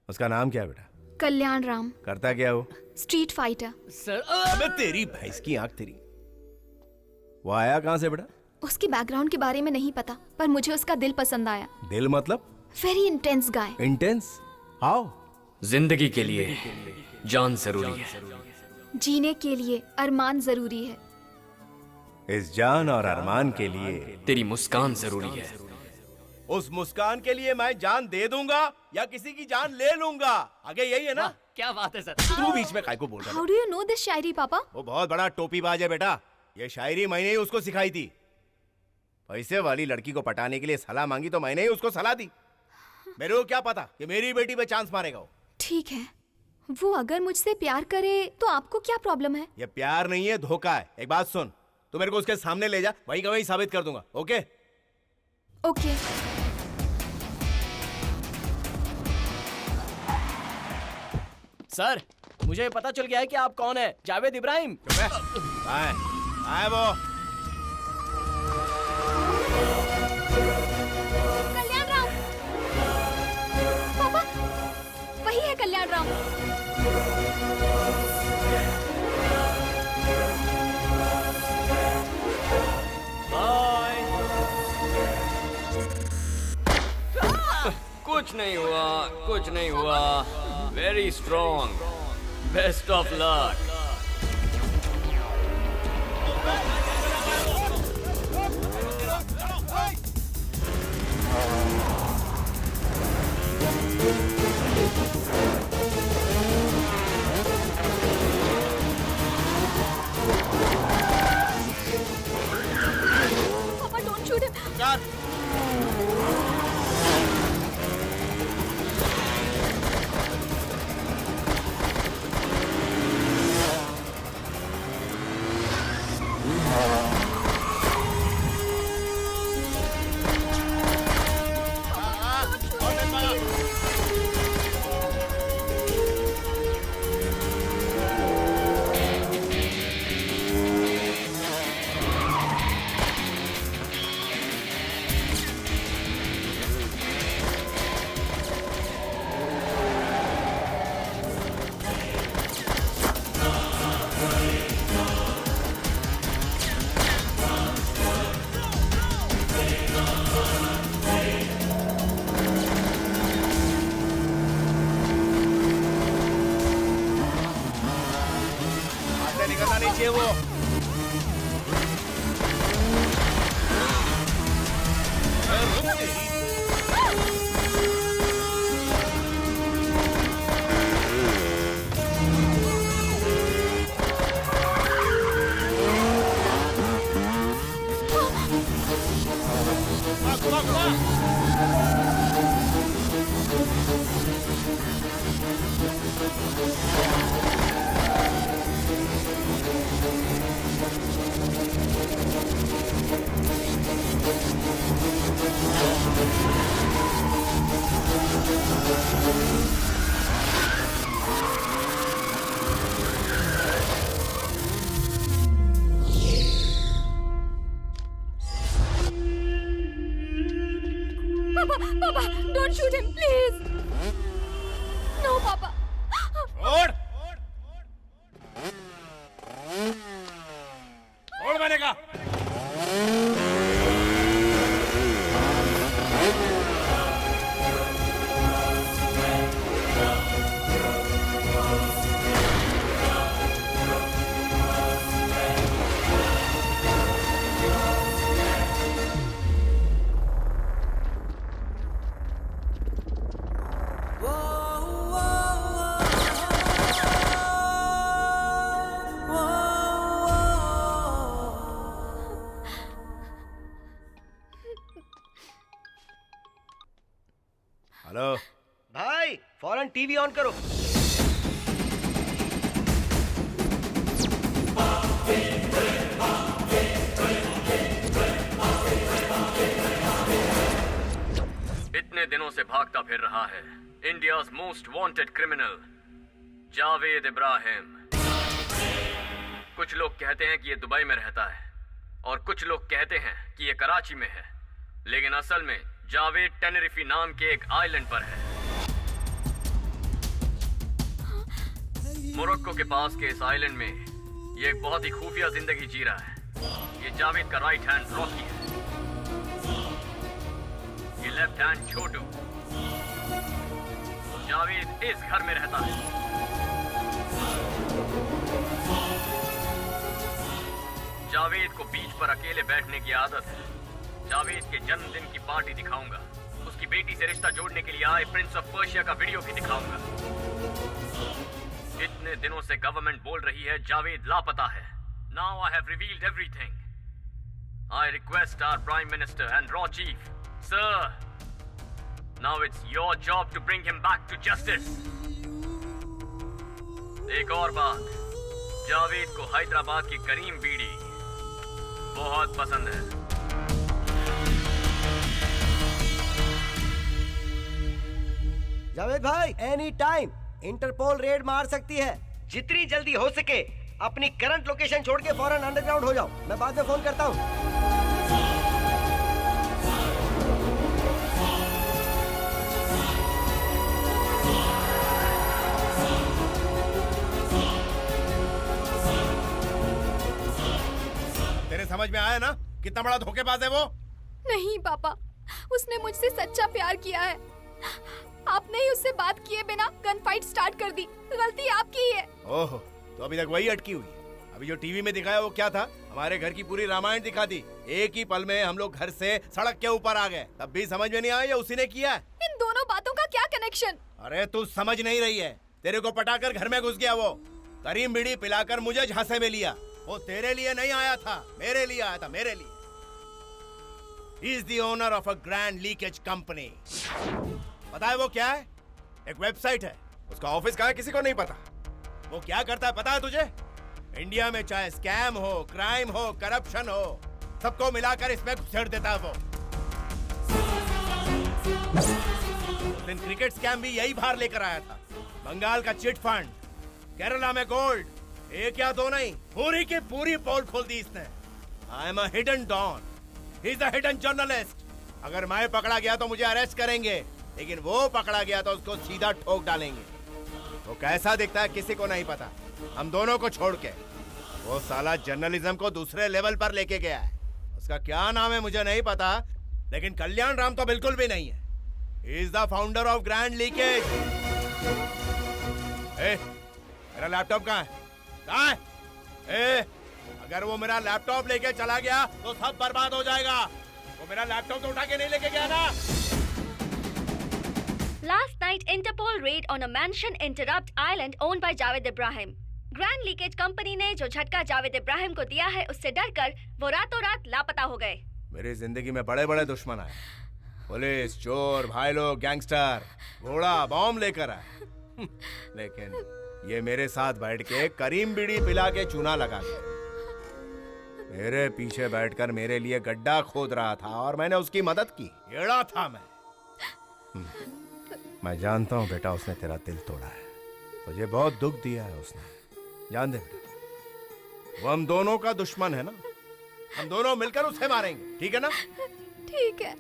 उसका नाम क्या है बेटा? कल्याण राम। करता क्या वो? Street fighter. सर अबे तेरी भैंस की आंख तेरी। वो आया कहाँ से बेटा? उसके बैकग्राउंड के बारे में नहीं पता, पर मुझे उसका दिल पसंद आया। दिल मतलब? Very intense guy. Intense? How? जिंदगी के लिए जान जरूरी है, जीने के लिए अरमान जरूरी है। इस जान और अरमान के लिए तेरी मुस्कान जरूरी है। उस मुस्कान के लिए मैं जान दे दूंगा या किसी की जान ले लूंगा। आगे यही है ना? क्या बात है सर। तू बीच में काय को बोल रहा है? How do you know this शायरी पापा? वो बहुत बड़ा टोपीबाज है बेटा। ये शायरी मैंने ही उसको सिखाई थी। पैसे वाली लड़की को पटाने के लिए सलाह मांगी तो मैंने ही उसको सलाह दी। मेरे को क्या पता कि मेरी बेटी पे चांस मारेगा वो। ठीक है, वो अगर मुझसे प्यार करे तो आपको क्या प्रॉब्लम है? ये प्यार नहीं है, धोखा है। एक बात सुन, तू मेरे को उसके सामने ले जा, वहीं का वहीं साबित कर दूंगा। ओके? ओके। सर, मुझे पता चल गया है कि आप कौन है। जावेद इब्राहिम। आए वो। कल्याण राम। पापा, वही है कल्याण राम। कुछ नहीं हुआ, कुछ नहीं हुआ। Very strong. Best of luck. पापा डोंट शूट हिम। निकलना नहीं चाहिए वो। Papa, don't shoot him, please. No, Papa. छोड़ मैंने कहा। हेलो भाई, फौरन टीवी ऑन करो। इतने दिनों से भागता फिर रहा है India's most wanted criminal Javed Ibrahim. कुछ लोग कहते हैं कि ये दुबई में रहता है और कुछ लोग कहते हैं कि ये कराची में है, लेकिन असल में जावेद टेनरिफी नाम के एक आइलैंड पर है। मोरक्को के पास के इस आइलैंड में ये एक बहुत ही खुफिया जिंदगी जी रहा है। ये जावेद का राइट हैंड रॉकी है, ये लेफ्ट हैंड छोटू। जावेद इस घर में रहता है। जावेद को बीच पर अकेले बैठने की आदत है। जावेद के जन्मदिन की पार्टी दिखाऊंगा। उसकी बेटी से रिश्ता जोड़ने के लिए आए प्रिंस ऑफ पर्शिया का वीडियो भी दिखाऊंगा। इतने दिनों से गवर्नमेंट बोल रही है जावेद लापता है। Now I have revealed everything. I request our prime minister and रॉ chief, sir, now it's your job to bring him back to justice. एक और बात, जावेद को हैदराबाद की करीम बीड़ी बहुत पसंद है। जावेद भाई, एनी टाइम इंटरपोल रेड मार सकती है। जितनी जल्दी हो सके अपनी करंट लोकेशन छोड़ के फौरन अंडरग्राउंड हो जाओ। मैं बाद में फोन करता हूँ। तेरे समझ में आया ना कितना बड़ा धोखेबाज है वो? नहीं पापा, उसने मुझसे सच्चा प्यार किया है। आपने ही उससे बात किए बिना गन फाइट स्टार्ट कर दी। गलती आपकी ही है। ओह, तो अभी तक वही अटकी हुई है। अभी जो टीवी में दिखाया वो क्या था? हमारे घर की पूरी रामायण दिखा दी। एक ही पल में हम लोग घर से सड़क के ऊपर आ गए, तब भी समझ में नहीं आया ये उसी ने किया है। इन दोनों बातों का क्या कनेक्शन? अरे तू समझ नहीं रही है, तेरे को पटाकर घर में घुस गया वो। करीम बीड़ी पिलाकर मुझे झांसे में लिया। वो तेरे लिए नहीं आया था, मेरे लिए आया था, मेरे लिए। He is the owner of a grand leakage company. पता है वो क्या है? एक वेबसाइट है। उसका ऑफिस कहाँ है किसी को नहीं पता। वो क्या करता है पता है तुझे? इंडिया में चाहे स्कैम हो, क्राइम हो, करप्शन हो, सबको मिलाकर इसमें घुसेड़ देता है वो। उस दिन क्रिकेट स्कैम भी यही बाहर लेकर आया था। बंगाल का चिट फंड, केरला में गोल्ड, एक या दो नहीं, पूरी की पूरी पोल खोल दी इसने। I am a hidden don, he is a hidden journalist. अगर मैं पकड़ा गया तो मुझे अरेस्ट करेंगे, लेकिन वो पकड़ा गया तो उसको सीधा ठोक डालेंगे। वो कैसा दिखता है किसी को नहीं पता, हम दोनों को छोड़ के। वो साला जर्नलिज्म को दूसरे लेवल पर लेके गया है। उसका क्या नाम है मुझे नहीं पता, लेकिन कल्याण राम तो बिल्कुल भी नहीं है। He is the founder of grand leakage. मेरा लैपटॉप कहाँ है? कहाँ है? अगर वो मेरा लैपटॉप लेके चला गया तो सब बर्बाद हो जाएगा। वो मेरा लैपटॉप तो उठा के नहीं लेके गया ना। Last night, Interpol raid on a mansion Interrupt Island owned by Javed Ibrahim. Grand leakage company ने जो झटका जावेद इब्राहिम को दिया है, उससे डरकर वो रातों रात लापता हो गए। मेरी जिंदगी में बड़े बड़े दुश्मन आए, पुलिस, चोर, भाई लोग, गैंगस्टर, घोड़ा, बॉम्ब लेकर आए, लेकिन ये मेरे साथ बैठ के करीम बीड़ी पिला के चूना लगा गया। मेरे पीछे बैठकर मेरे लिए गड्ढा खोद रहा था और मैंने उसकी मदद की। एड़ा था मैं जानता हूँ बेटा, उसने तेरा दिल तोड़ा है, तुझे बहुत दुख दिया है उसने। जान दे बेटा, वो हम दोनों का दुश्मन है ना, हम दोनों मिलकर उसे मारेंगे, ठीक है ना? ठीक है,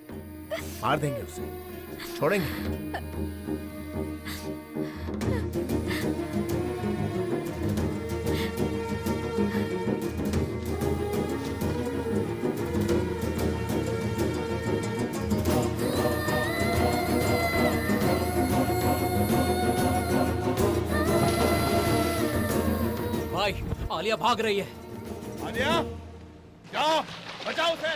मार देंगे उसे, छोड़ेंगे। भाई, आलिया भाग रही है। आलिया, जाओ, बचाओ उसे।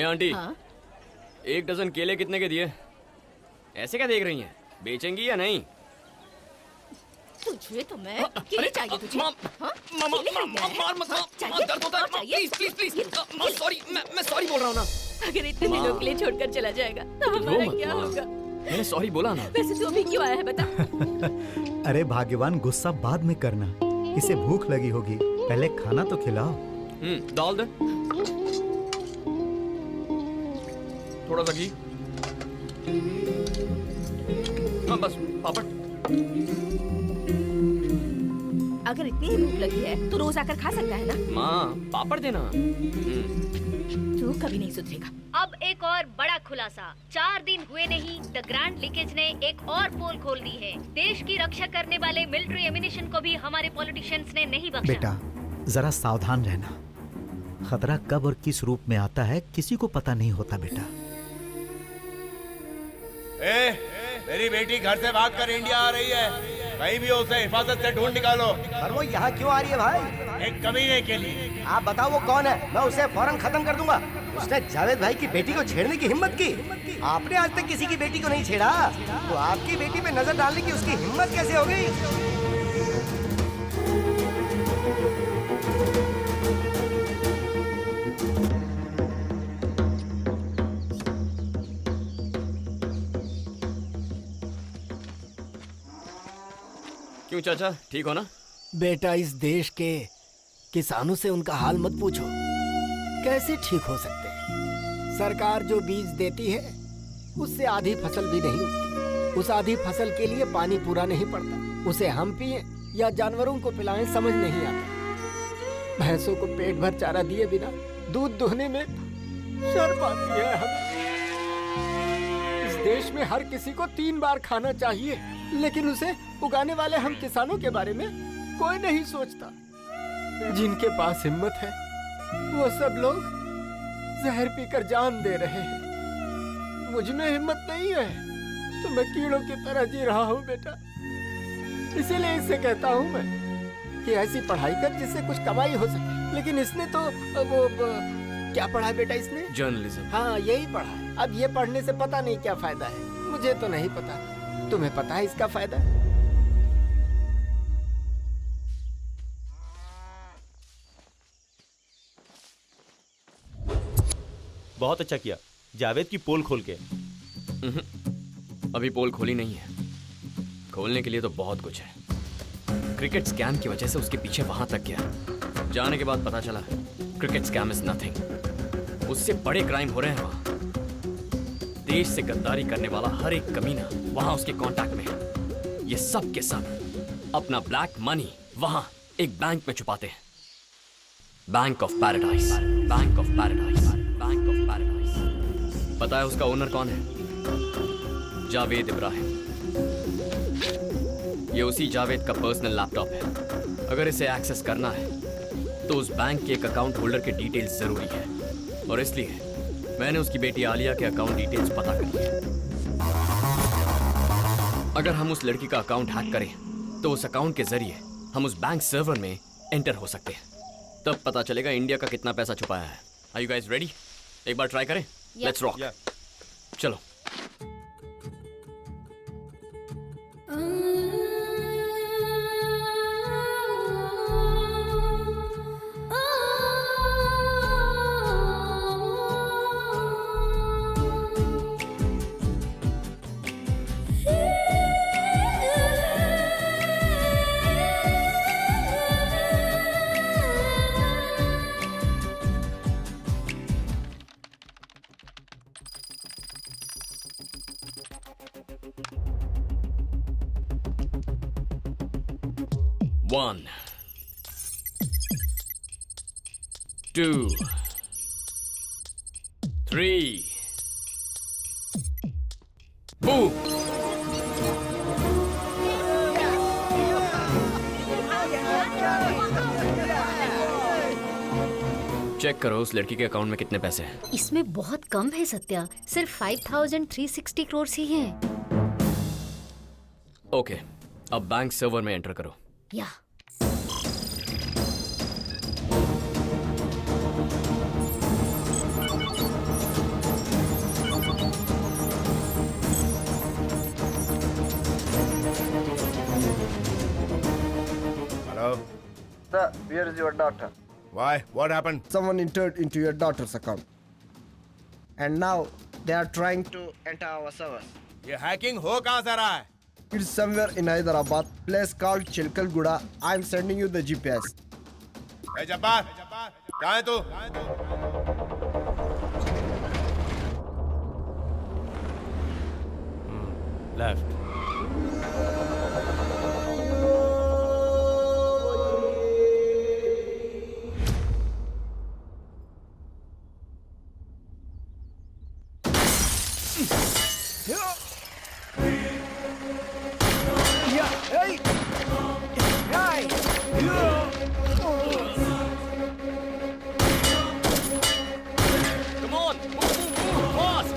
आंटी, हाँ? 1 डजन केले कितने के दिए? ऐसे क्या देख रही हैं? बेचेंगी या नहीं? तुझे तो मैं केले चाहिए तुझे? मार मत, दर्द होता है। प्लीज प्लीज प्लीज, सॉरी, मैं सॉरी बोल रहा हूँ ना। अगर इतने दिनों के लिए छोड़कर चला जाएगा तो हमारा क्या होगा? मैंने सॉरी बोला ना। वैसे तू अभी क्यों आया है बता? अरे भाग्यवान, गुस्सा बाद में करना, इसे भूख लगी होगी, पहले खाना तो खिलाओ। डाल दे थोड़ा सा घी। हाँ बस, पापड़। अगर इतनी ही भूख लगी है तो रोज आकर खा सकता है ना? माँ, पापड़ देना। तू कभी नहीं सुधरेगा। अब एक और बड़ा खुलासा। 4 दिन हुए नहीं, द ग्रैंड लीकेज ने एक और पोल खोल दी है। देश की रक्षा करने वाले मिलिट्री एमिनेशन को भी हमारे पॉलिटिशियंस ने नहीं बख्शा। बेटा, जरा सावधान रहना, खतरा कब और किस रूप में आता है किसी को पता नहीं होता बेटा। मेरी बेटी घर से भागकर इंडिया आ रही है, कहीं भी उसे हिफाजत से ढूंढ निकालो। पर वो यहाँ क्यों आ रही है भाई? एक कमीने के लिए। आप बताओ वो कौन है, मैं उसे फौरन खत्म कर दूंगा। उसने जावेद भाई की बेटी को छेड़ने की हिम्मत की। आपने आज तक किसी की बेटी को नहीं छेड़ा, तो आपकी बेटी पे नजर डालने की उसकी हिम्मत कैसे हो गई? क्यों चाचा, ठीक हो ना? बेटा, इस देश के किसानों से उनका हाल मत पूछो, कैसे ठीक हो सकते हैं? सरकार जो बीज देती है उससे आधी फसल भी नहीं उगती। उस आधी फसल के लिए पानी पूरा नहीं पड़ता। उसे हम पिए या जानवरों को पिलाएं समझ नहीं आता। भैंसों को पेट भर चारा दिए बिना दूध दोहने में शर्म आती है हमें। इस देश में हर किसी को 3 बार खाना चाहिए, लेकिन उसे उगाने वाले हम किसानों के बारे में कोई नहीं सोचता। जिनके पास हिम्मत है वो सब लोग जहर पीकर जान दे रहे हैं। मुझ में हिम्मत नहीं है तो मैं कीड़ों की तरह जी रहा हूँ बेटा। इसीलिए इससे कहता हूँ मैं कि ऐसी पढ़ाई कर जिससे कुछ कमाई हो सके। लेकिन इसने तो क्या पढ़ा है बेटा इसने? जर्नलिज्म। हाँ यही पढ़ा है। अब ये पढ़ने से पता नहीं क्या फायदा है। मुझे तो नहीं पता, तुम्हें पता है इसका फायदा? बहुत अच्छा किया जावेद की पोल खोल के। अभी पोल खोली नहीं है, खोलने के लिए तो बहुत कुछ है। क्रिकेट स्कैम की वजह से उसके पीछे वहां तक गया। जाने के बाद पता चला क्रिकेट स्कैम इज नथिंग। उससे बड़े क्राइम हो रहे हैं वहां। देश से गद्दारी करने वाला हर एक कमीना वहां उसके कांटेक्ट में है। ये सब के सब अपना ब्लैक मनी वहां एक बैंक में छुपाते हैं। Bank of paradise, bank of paradise, bank of paradise. पता है उसका ओनर कौन है? जावेद इब्राहिम। ये उसी जावेद का पर्सनल लैपटॉप है। अगर इसे एक्सेस करना है तो उस बैंक के एक अकाउंट होल्डर के डिटेल्स जरूरी है, और इसलिए मैंने उसकी बेटी आलिया के अकाउंट डिटेल्स पता कर लिए। अगर हम उस लड़की का अकाउंट हैक करें तो उस अकाउंट के जरिए हम उस बैंक सर्वर में एंटर हो सकते हैं। तब पता चलेगा इंडिया का कितना पैसा छुपाया है। Are you guys ready? एक बार ट्राई करें। Let's rock. चलो। One, 2, 3, boom! चेक करो उस लड़की के अकाउंट में कितने पैसे हैं। इसमें बहुत कम है सत्या, सिर्फ 5360 करोड़ ही हैं। ओके, अब बैंक सर्वर में एंटर करो। या Hello? Sir, where is your daughter? Why? What happened? Someone entered into your daughter's account. And now they are trying to enter our servers. ये हैकिंग हो कहाँ से रहा है? It's somewhere in Hyderabad, place called Chilkalguda. I'm sending you the GPS. Hey Jabbar, कहाँ है तू? Left. Come on, move, fast!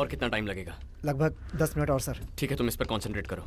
और कितना टाइम लगेगा? लगभग 10 मिनट और सर। ठीक है, तुम इस पर कंसंट्रेट करो।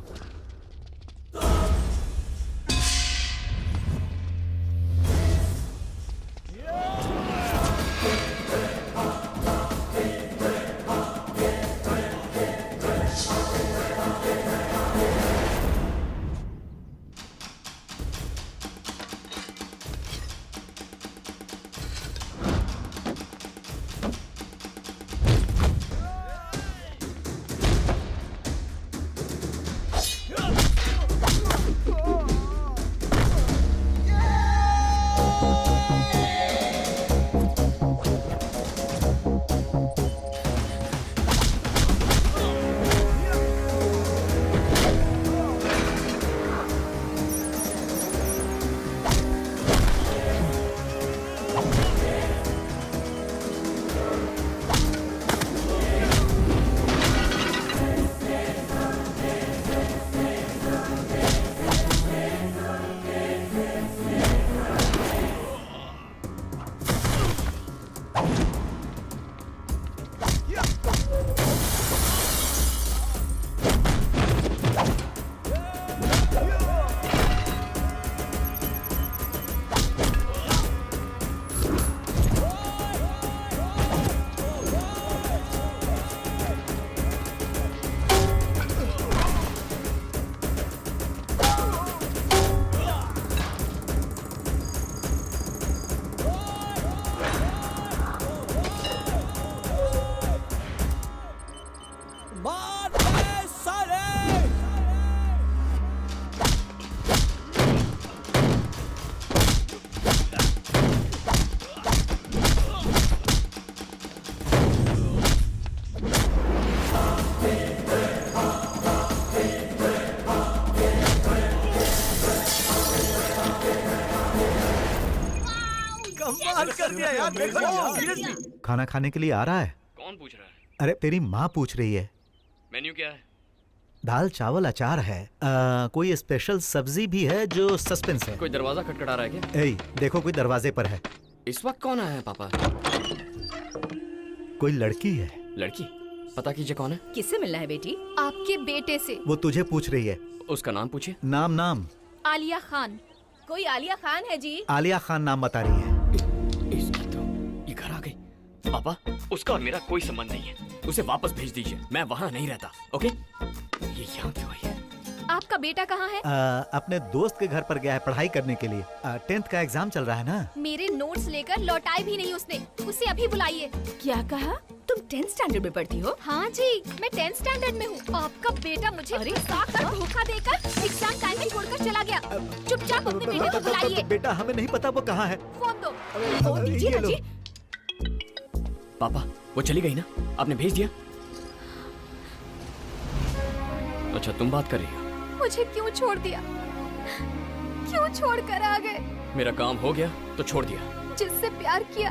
खाना खाने के लिए आ रहा है? कौन पूछ रहा है? अरे तेरी माँ पूछ रही है। मेन्यू क्या है? दाल चावल अचार है। कोई स्पेशल सब्जी भी है जो सस्पेंस है। कोई दरवाजा खटखटा रहा है क्या? ए, देखो कोई दरवाजे पर है। इस वक्त कौन आया है पापा? कोई लड़की है। लड़की? पता कीजिए कौन है। किससे मिलना है बेटी? आपके बेटे से। वो तुझे पूछ रही है। उसका नाम पूछिए। नाम आलिया खान। कोई आलिया खान है जी? आलिया खान नाम बता रही है। ये घर आ गई। पापा, उसका और मेरा कोई संबंध नहीं है। उसे वापस भेज दीजिए, मैं वहाँ नहीं रहता। ओके? ये यहाँ क्यों आई है? आपका बेटा कहाँ है? अपने दोस्त के घर पर गया है पढ़ाई करने के लिए। 10th का एग्जाम चल रहा है ना। मेरे नोट्स लेकर लौटाए भी नहीं उसने। उसे अभी बुलाइए। क्या कहा? तुम 10th स्टैंडर्ड में पढ़ती हो? हाँ जी, मैं 10th स्टैंडर्ड में हूँ। आपका बेटा मुझे धोखा देकर एग्जाम टाइम में छोड़कर चला गया। चुपचाप अपने बेटे को बुलाइए। बेटा हमें नहीं पता वो कहाँ है। फोन दो। फोन दीजिए ना जी। पापा, वो चली गई ना? आपने भेज दिया? अच्छा, तुम बात कर रही हो? मुझे क्यों छोड़ दिया? क्यों छोड़ कर आ गए? मेरा काम हो गया तो छोड़ दिया। जिससे प्यार किया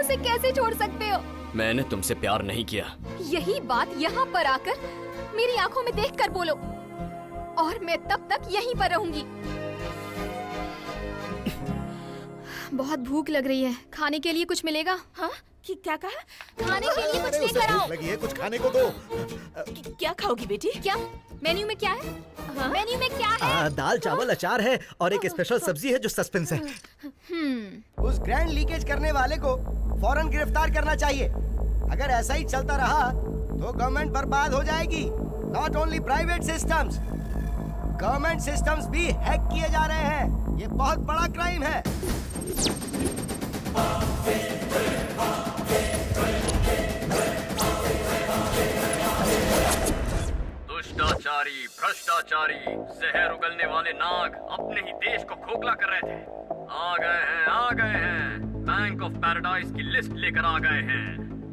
उसे कैसे छोड़ सकते हो? मैंने तुमसे प्यार नहीं किया। यही बात यहाँ पर आकर मेरी आंखों में देखकर बोलो, और मैं तब तक यहीं पर रहूंगी। बहुत भूख लग रही है, खाने के लिए कुछ मिलेगा? हाँ? क्या कहा? खाने के लिए कुछ लेकर आओ। लगी है, कुछ खाने को दो। क्या खाओगी बेटी? क्या मेन्यू में क्या है? हाँ? मेन्यू में क्या है? दाल चावल अचार है और एक स्पेशल सब्जी है जो सस्पेंस है। उस ग्रैंड लीकेज करने वाले को फौरन गिरफ्तार करना चाहिए। अगर ऐसा ही चलता रहा तो गवर्नमेंट बर्बाद हो जाएगी। Not only private systems, government systems भी हैक किए जा रहे हैं। ये बहुत बड़ा क्राइम है। दुष्टाचारी, भ्रष्टाचारी, जहर उगलने वाले नाग अपने ही देश को खोखला कर रहे थे। आ गए हैं। बैंक ऑफ पैराडाइज की लिस्ट लेकर आ गए हैं।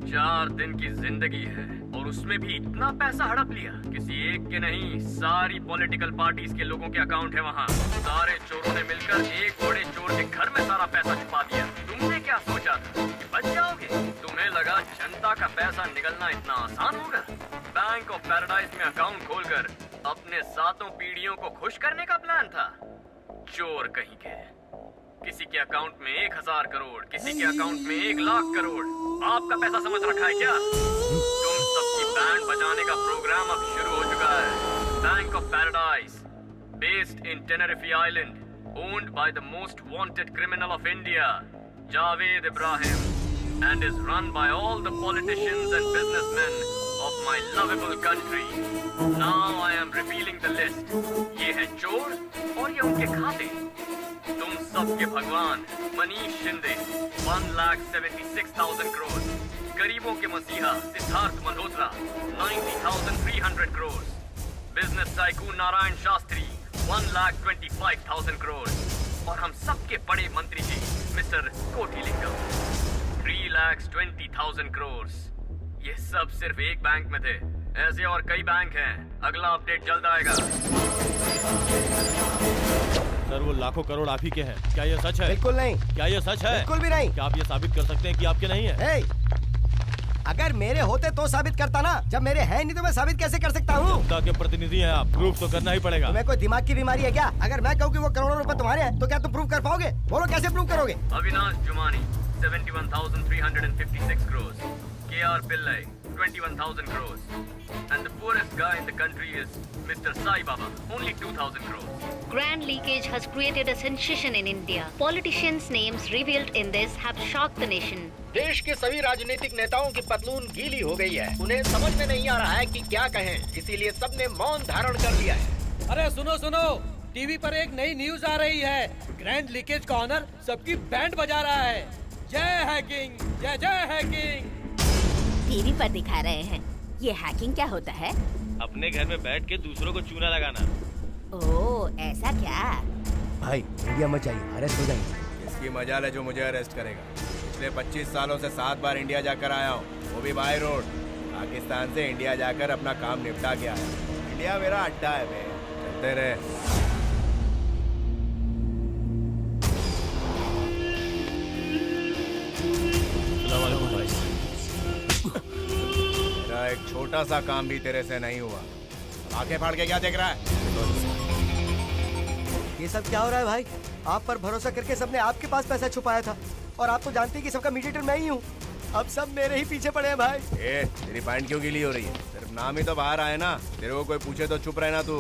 4 दिन की जिंदगी है और उसमें भी इतना पैसा हड़प लिया। किसी एक के नहीं, सारी पॉलिटिकल पार्टीज के लोगों के अकाउंट है वहाँ। सारे चोरों ने मिलकर एक बड़े चोर के घर में सारा पैसा छुपा दिया। तुमने क्या सोचा था कि बच जाओगे? तुम्हें लगा जनता का पैसा निकलना इतना आसान होगा? बैंक ऑफ पैराडाइज में अकाउंट खोलकर अपने 7 पीढ़ियों को खुश करने का प्लान था। चोर कहीं के। किसी के अकाउंट में 1000 करोड़, किसी के अकाउंट में 1 लाख करोड़। आपका पैसा समझ रखा है क्या? तुम सबकी बैंड बजाने का प्रोग्राम अब शुरू हो चुका है। Bank of paradise, based in Tenerife island, owned by the most wanted criminal of India, Javed Ibrahim, and is run by all the politicians and businessmen of my lovable country. Now I am revealing the list. ये है चोर और ये उनके खाते। तुम सबके भगवान मनीष शिंदे 1,76,000 करोड़, गरीबों के मसीहा सिद्धार्थ मल्होत्रा 90,300 करोड़, बिजनेस टाइकून नारायण शास्त्री 1,25,000 करोड़ और हम सबके बड़े मंत्री जी मिस्टर कोटिलिंगम 3,20,000 करोड़। ये सब सिर्फ एक बैंक में थे, ऐसे और कई बैंक हैं। अगला अपडेट जल्द आएगा। सर वो लाखों करोड़ आप ही के हैं, क्या ये सच है? बिल्कुल नहीं। क्या ये सच है? बिल्कुल भी नहीं। क्या आप ये साबित कर सकते हैं कि आपके नहीं है? अगर मेरे होते तो साबित करता ना, जब मेरे हैं नहीं तो मैं साबित कैसे कर सकता हूँ? जनता के प्रतिनिधि हैं आप, प्रूफ तो करना ही पड़ेगा। तुम्हें कोई दिमाग की बीमारी है क्या? अगर मैं कहूँ कि वो करोड़ों रुपए तुम्हारे हैं तो क्या तुम प्रूफ कर पाओगे? बोलो कैसे प्रूफ करोगे? Avinash Jumani 71,356 crore, KR Pillai 21,000 crores, and the poorest guy in the country is Mr. Sai Baba, only 2,000 crores. Grand leakage has created a sensation in India. Politicians' names revealed in this have shocked the nation. देश के सभी राजनीतिक नेताओं की पतलून गीली हो गई है। उन्हें समझ में नहीं आ रहा है कि क्या कहें, इसीलिए सबने मौन धारण कर लिया है। अरे सुनो सुनो, टीवी पर एक नई न्यूज आ रही है। ग्रैंड लीकेज का ऑनर सबकी बैंड बजा रहा है। जय हैकिंग, जय जय हैकिंग। टीवी पर दिखा रहे हैं। ये हैकिंग क्या होता है? अपने घर में बैठ के दूसरों को चूना लगाना। ओह, ऐसा क्या? भाई इंडिया मत जाइए, अरेस्ट हो जाएंगे। इसकी मजाल है जो मुझे अरेस्ट करेगा। पिछले 25 सालों से 7 बार इंडिया जाकर आया हूँ, वो भी बाय रोड। पाकिस्तान से इंडिया जाकर अपना काम निपटा के आया। इंडिया मेरा अड्डा है बे, चलते रहे। मेरा एक छोटा सा काम भी तेरे से नहीं हुआ। आंखें फाड़ के क्या देख रहा है? ये सब क्या हो रहा है भाई? आप पर भरोसा करके सबने आपके पास पैसा छुपाया था और आप तो जानते हैं कि सबका मीडिएटर मैं ही हूँ। अब सब मेरे ही पीछे पड़े हैं भाई। तेरी पैंट क्यों गीली हो रही है? सिर्फ नाम ही तो बाहर आए ना। तेरे को कोई पूछे तो चुप रहना तू।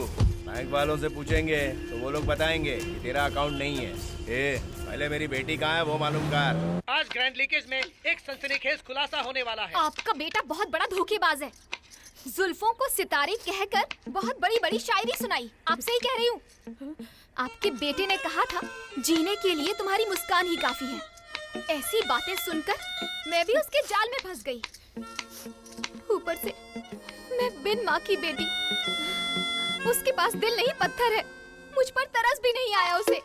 बैंक वालों से पूछेंगे तो वो लोग बताएंगे कि तेरा अकाउंट नहीं है। पहले मेरी बेटी कहाँ है वो मालूम कर। आज ग्रैंड लीकेज में एक सनसनीखेज खुलासा होने वाला है। आपका बेटा बहुत बड़ा धोखेबाज है। जुल्फों को सितारे कहकर बहुत बड़ी बड़ी शायरी सुनाई। आपसे ही कह रही हूँ। आपके बेटे ने कहा था जीने के लिए तुम्हारी मुस्कान ही काफी है। ऐसी बातें सुनकर मैं भी उसके जाल में फंस गई। ऊपर से मैं बिन माँ की बेटी। उसके पास दिल नहीं पत्थर है। मुझ पर तरस भी नहीं आया उसे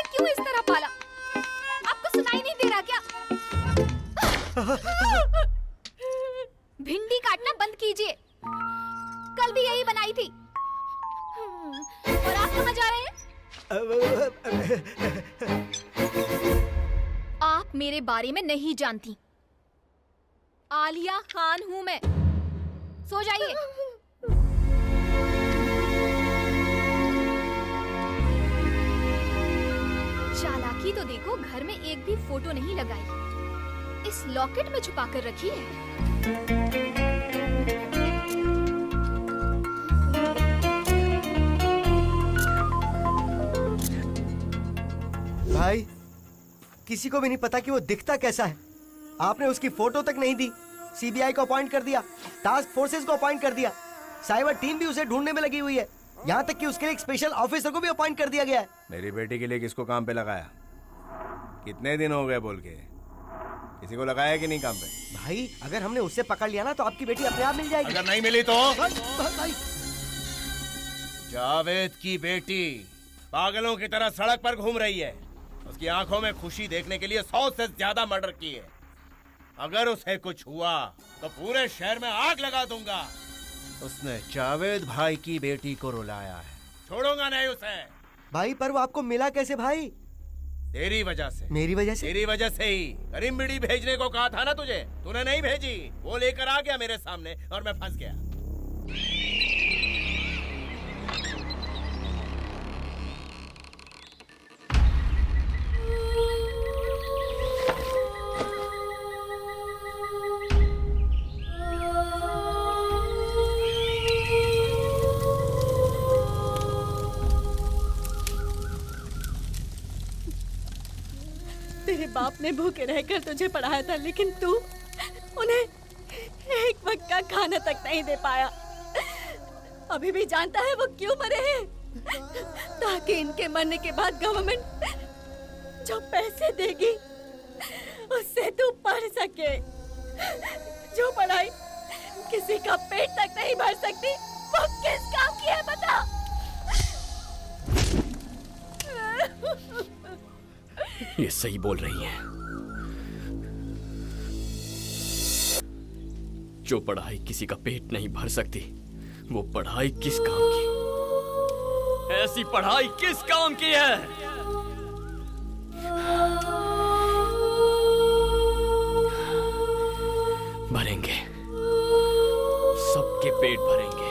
क्यों इस तरह पाला? आपको सुनाई नहीं दे रहा क्या? भिंडी काटना बंद कीजिए। कल भी यही बनाई थी। और आप कहाँ जा रहे हैं? आप मेरे बारे में नहीं जानती। आलिया खान हूँ मैं। सो जाइए। चालाकी तो देखो, घर में एक भी फोटो नहीं लगाई। इस लॉकेट में छुपा कर रखी है। भाई किसी को भी नहीं पता कि वो दिखता कैसा है। आपने उसकी फोटो तक नहीं दी। सीबीआई को अपॉइंट कर दिया, टास्क फोर्सेस को अपॉइंट कर दिया, साइबर टीम भी उसे ढूंढने में लगी हुई है। यहाँ तक कि उसके लिए एक स्पेशल ऑफिसर को भी अपॉइंट कर दिया गया है। मेरी बेटी के लिए किसको काम पे लगाया? कितने दिन हो गए बोल के? किसी को लगाया कि नहीं काम पे? भाई अगर हमने उससे पकड़ लिया ना तो आपकी बेटी अपने आप मिल जाएगी। अगर नहीं मिली तो? भाई जावेद की बेटी पागलों की तरह सड़क पर घूम रही है। उसकी आंखों में खुशी देखने के लिए 100 से ज्यादा मर्डर किए। अगर उसे कुछ हुआ तो पूरे शहर में आग लगा दूंगा। उसने जावेद भाई की बेटी को रुलाया है, छोड़ूंगा नहीं उसे। भाई पर वो आपको मिला कैसे भाई? तेरी वजह से। मेरी वजह से? तेरी वजह से ही। करीम बीड़ी भेजने को कहा था ना तुझे, तूने नहीं भेजी। वो लेकर आ गया मेरे सामने और मैं फंस गया। बाप ने भूखे रहकर तुझे पढ़ाया था, लेकिन तू उन्हें एक वक्त का खाना तक नहीं दे पाया। अभी भी जानता है वो क्यों मरे हैं? ताकि इनके मरने के बाद गवर्नमेंट जो पैसे देगी उससे तू पढ़ सके। जो पढ़ाई किसी का पेट तक नहीं भर सकती, वो किस काम की है बता? ये सही बोल रही है। जो पढ़ाई किसी का पेट नहीं भर सकती, वो पढ़ाई किस काम की? ऐसी पढ़ाई किस काम की है? भरेंगे, सबके पेट भरेंगे।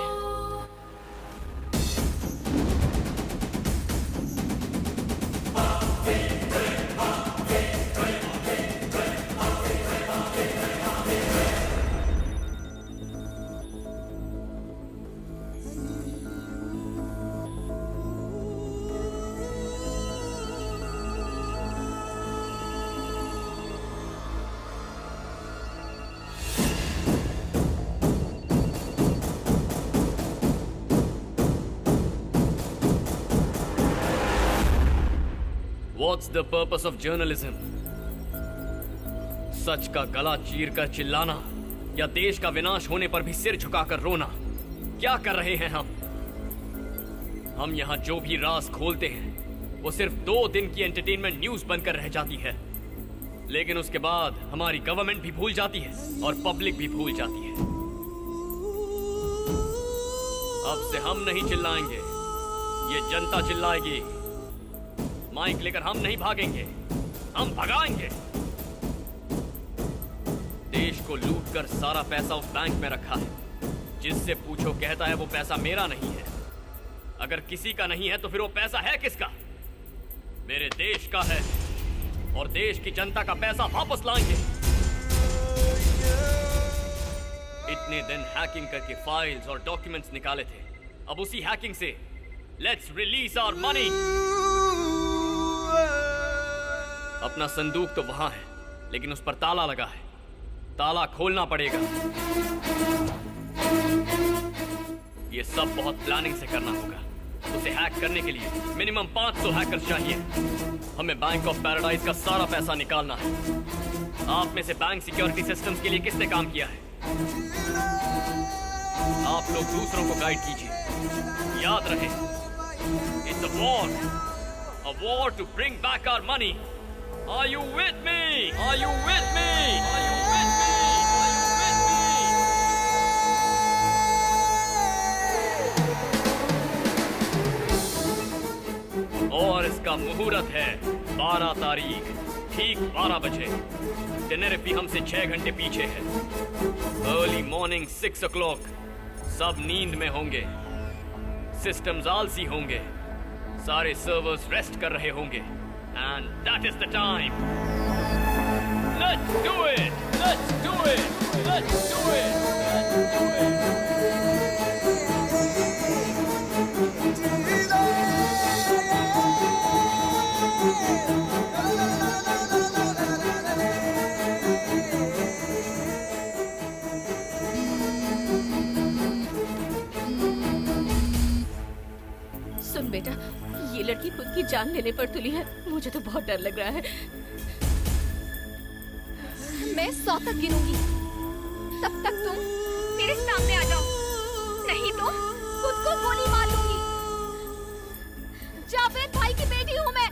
What's the purpose of journalism? सच का गला चीर कर चिल्लाना या देश का विनाश होने पर भी सिर झुकाकर रोना? क्या कर रहे हैं हम यहाँ जो भी राज खोलते हैं वो सिर्फ 2 दिन की एंटरटेनमेंट न्यूज बनकर रह जाती है, लेकिन उसके बाद हमारी गवर्नमेंट भी भूल जाती है और पब्लिक भी भूल जाती है। अब से हम नहीं चिल्लाएंगे, ये जनता चिल्लाएगी। माइक लेकर हम नहीं भागेंगे, हम भगाएंगे। देश को लूटकर सारा पैसा उस बैंक में रखा है। जिससे पूछो कहता है वो पैसा मेरा नहीं है। अगर किसी का नहीं है तो फिर वो पैसा है किसका? मेरे देश का है और देश की जनता का पैसा वापस लाएंगे। इतने दिन हैकिंग करके फाइल्स और डॉक्यूमेंट्स निकाले थे, अब उसी हैकिंग से लेट्स रिलीज आवर मनी। अपना संदूक तो वहां है, लेकिन उस पर ताला लगा है। ताला खोलना पड़ेगा। ये सब बहुत प्लानिंग से करना होगा। उसे हैक करने के लिए मिनिमम 500 हैकर्स चाहिए। हमें बैंक ऑफ पैराडाइज का सारा पैसा निकालना है। आप में से बैंक सिक्योरिटी सिस्टम्स के लिए किसने काम किया है? आप लोग दूसरों को गाइड कीजिए। याद रहे, it's a war to bring back our money. Are you with me? Are you with me? Are you with me? Are you with me? और इसका मुहूर्त है 12 तारीख, ठीक 12 बजे। टेनेरिफी हमसे 6 घंटे पीछे है। Early morning 6 o'clock। सब नींद में होंगे, सिस्टम्स आलसी होंगे, सारे सर्वर्स रेस्ट कर रहे होंगे। And that is the time. Let's do it. Let's do it. Let's do it. Let's do it. सुन बेटा, ये लड़की खुद की जान लेने पर तुली है। मुझे तो बहुत डर लग रहा है। मैं 100 तक गिनूंगी, तब तक तुम मेरे सामने आ जाओ, नहीं तो खुद को गोली मार लूंगी। जावेद भाई की बेटी हूँ मैं,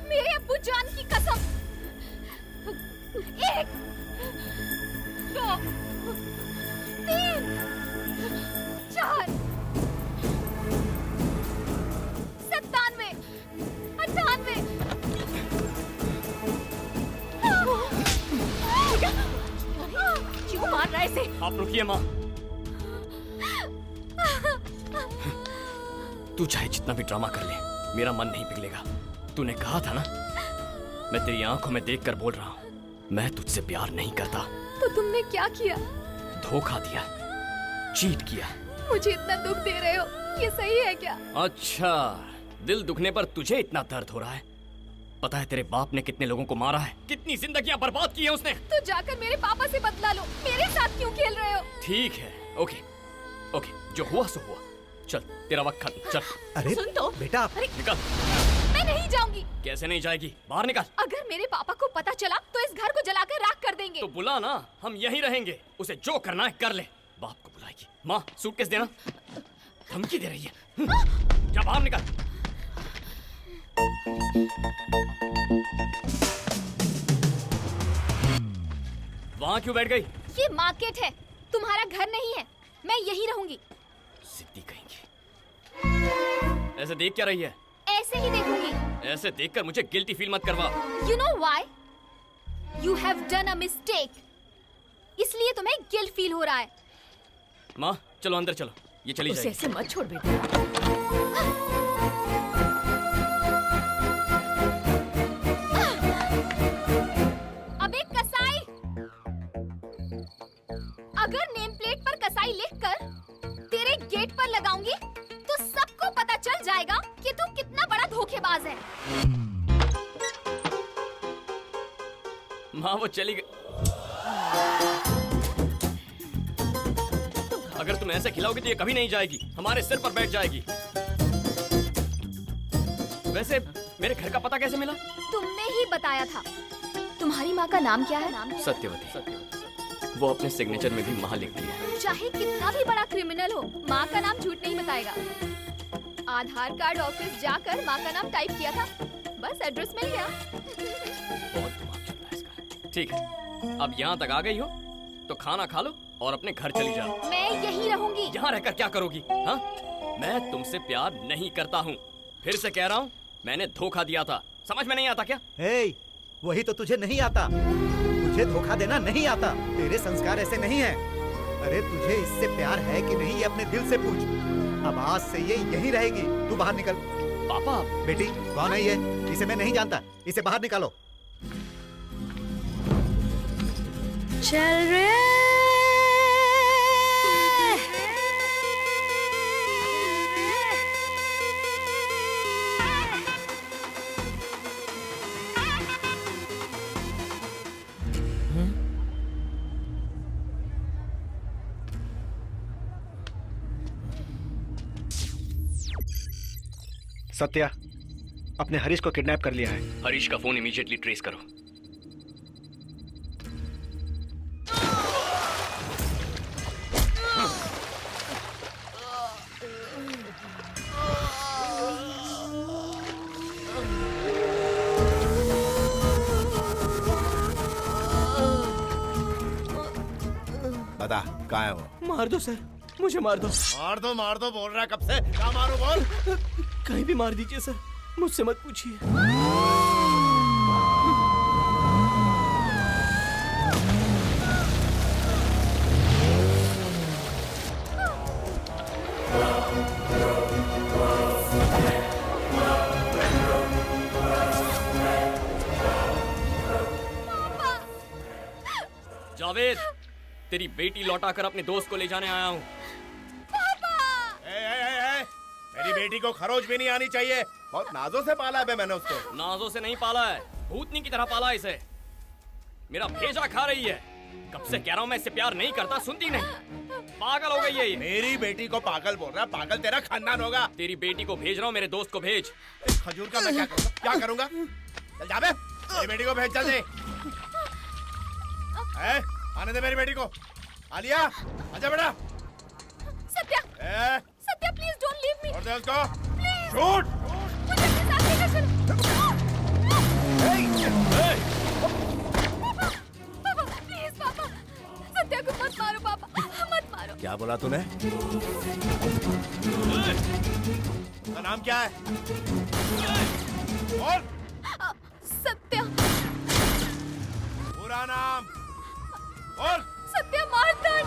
मेरे अब्बू जान की कसम। 1 2 3 4 97 98। क्यों मार रहा है इसे? आप रुकिए माँ। तू चाहे जितना भी ड्रामा कर ले, मेरा मन नहीं पिघलेगा। तूने कहा था ना, मैं तेरी आंखों में देखकर बोल रहा हूँ, मैं तुझसे प्यार नहीं करता। तो तुमने क्या किया? धोखा दिया, चीट किया। मुझे इतना दुख दे रहे हो, ये सही है क्या? अच्छा, दिल दुखने पर तुझे इतना दर्द हो रहा है? पता है तेरे बाप ने कितने लोगों को मारा है, कितनी जिंदगियां बर्बाद की है उसने। तो जाकर मेरे पापा से बदला लो, मेरे साथ क्यों खेल रहे हो? ठीक है, ओके ओके, जो हुआ सो हुआ। चल तेरा वक्त खत्म, चल। अरे सुन तो बेटा, निकल। मैं नहीं जाऊंगी। कैसे नहीं जाएगी? बाहर निकल। अगर मेरे पापा को पता चला तो इस घर को जलाकर राख कर देंगे। तो बुला ना, हम यहीं रहेंगे। उसे जो करना है कर ले। बाप को बुलाएगी। माँ सूटकेस देना। धमकी दे रही है। जा बाहर निकल। वहाँ क्यों बैठ गई? ये मार्केट है, तुम्हारा घर नहीं है। मैं यहीं रहूंगी। सिद्धि कहेंगी। ऐसे देख क्या रही है? ऐसे ही देखूंगी। ऐसे देखकर मुझे गिल्टी फील मत करवा। You know why? You have done a mistake. इसलिए तुम्हें गिल्ट फील हो रहा है। माँ चलो अंदर चलो, ये चली उसे जाएगी। ऐसे मत छोड़ बेटा। अबे कसाई, अगर नेम प्लेट पर कसाई लिखकर तेरे गेट पर लगाऊंगी तो सबको पता चल जाएगा कि तू कितना बड़ा धोखेबाज है। माँ वो चली गई। अगर तुम ऐसे खिलाओगी तो ये कभी नहीं जाएगी, हमारे सिर पर बैठ जाएगी। वैसे मेरे घर का पता कैसे मिला? तुमने ही बताया था। तुम्हारी माँ का नाम क्या है? सत्यवती। वो अपने सिग्नेचर में भी माँ लिखती है। चाहे कितना भी बड़ा क्रिमिनल हो, माँ का नाम झूठ नहीं बताएगा। आधार कार्ड ऑफिस जाकर माँ का नाम टाइप किया था, बस एड्रेस मिल गया। बहुत दिमाग चलता है इसका। ठीक है, अब यहाँ तक आ गई हो तो खाना खा लो और अपने घर चली जाओ। मैं यहीं रहूंगी। यहाँ रहकर क्या करोगी? हाँ, मैं तुमसे प्यार नहीं करता हूँ। फिर से कह रहा हूँ, मैंने धोखा दिया था। समझ में नहीं आता क्या? हे, वही तो तुझे नहीं आता। तुझे धोखा देना नहीं आता। तेरे संस्कार ऐसे नहीं हैं। अरे तुझे इससे प्यार है कि नहीं ये अपने दिल से पूछ। अब आज से ये यहीं रहेगी। तू बाहर निकल। पापा। बेटी कौन है ये? इसे मैं नहीं जानता। इसे बाहर निकालो। चल रे। सत्या, अपने हरीश को किडनैप कर लिया है। हरीश का फोन इमीडिएटली ट्रेस करो। बता कहाँ है वो? मार दो सर, मुझे मार दो। मार दो बोल रहा है कब से? क्या मारो बोल? कहीं भी मार दीजिए सर, मुझसे मत पूछिए। जावेद, तेरी बेटी लौटाकर अपने दोस्त को ले जाने आया हूँ। मेरी बेटी को खरोच भी नहीं आनी चाहिए। बहुत नाजों से पाला है बे मैंने उसको। नाजों से नहीं पाला है, भूतनी की तरह पाला है इसे। मेरा भेजा खा रही है। कब से कह रहा हूँ मैं इससे प्यार नहीं करता, सुनती नहीं। पागल हो गई है ये। मेरी बेटी को पागल बोल रहा है? पागल तेरा खानदान होगा। तेरी बेटी को भेज रहा हूँ, मेरे दोस्त को भेज। खजूर का मैं क्या करूँगा? चल जा बे, मेरी बेटी को भेज। चल दे। आने दे मेरी बेटी को। आलिया आजा बेटा। Satya, Satya please don't leave me. छोड़ दे उसको। शूट। मुझे अपने साथ लेकर चलो। पापा, प्लीज पापा, सत्या को मत मारो पापा, मत मारो। क्या बोला तूने? उसका नाम क्या है? बोल। सत्या। पूरा नाम बोल। सत्या मार्तंड।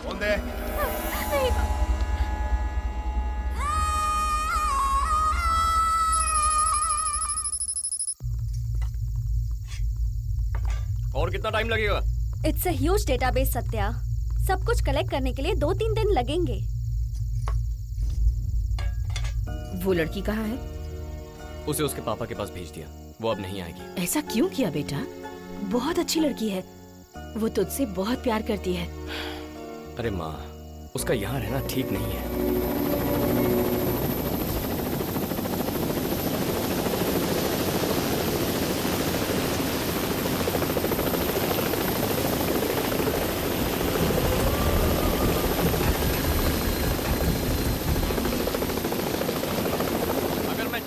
कौन दे? और कितना टाइम लगेगा? It's a huge database Satya. सब कुछ कलेक्ट करने के लिए 2-3 दिन लगेंगे। वो लड़की कहाँ है? उसे उसके पापा के पास भेज दिया, वो अब नहीं आएगी। ऐसा क्यों किया बेटा? बहुत अच्छी लड़की है, वो तुझसे बहुत प्यार करती है। अरे माँ, उसका यहाँ रहना ठीक नहीं है।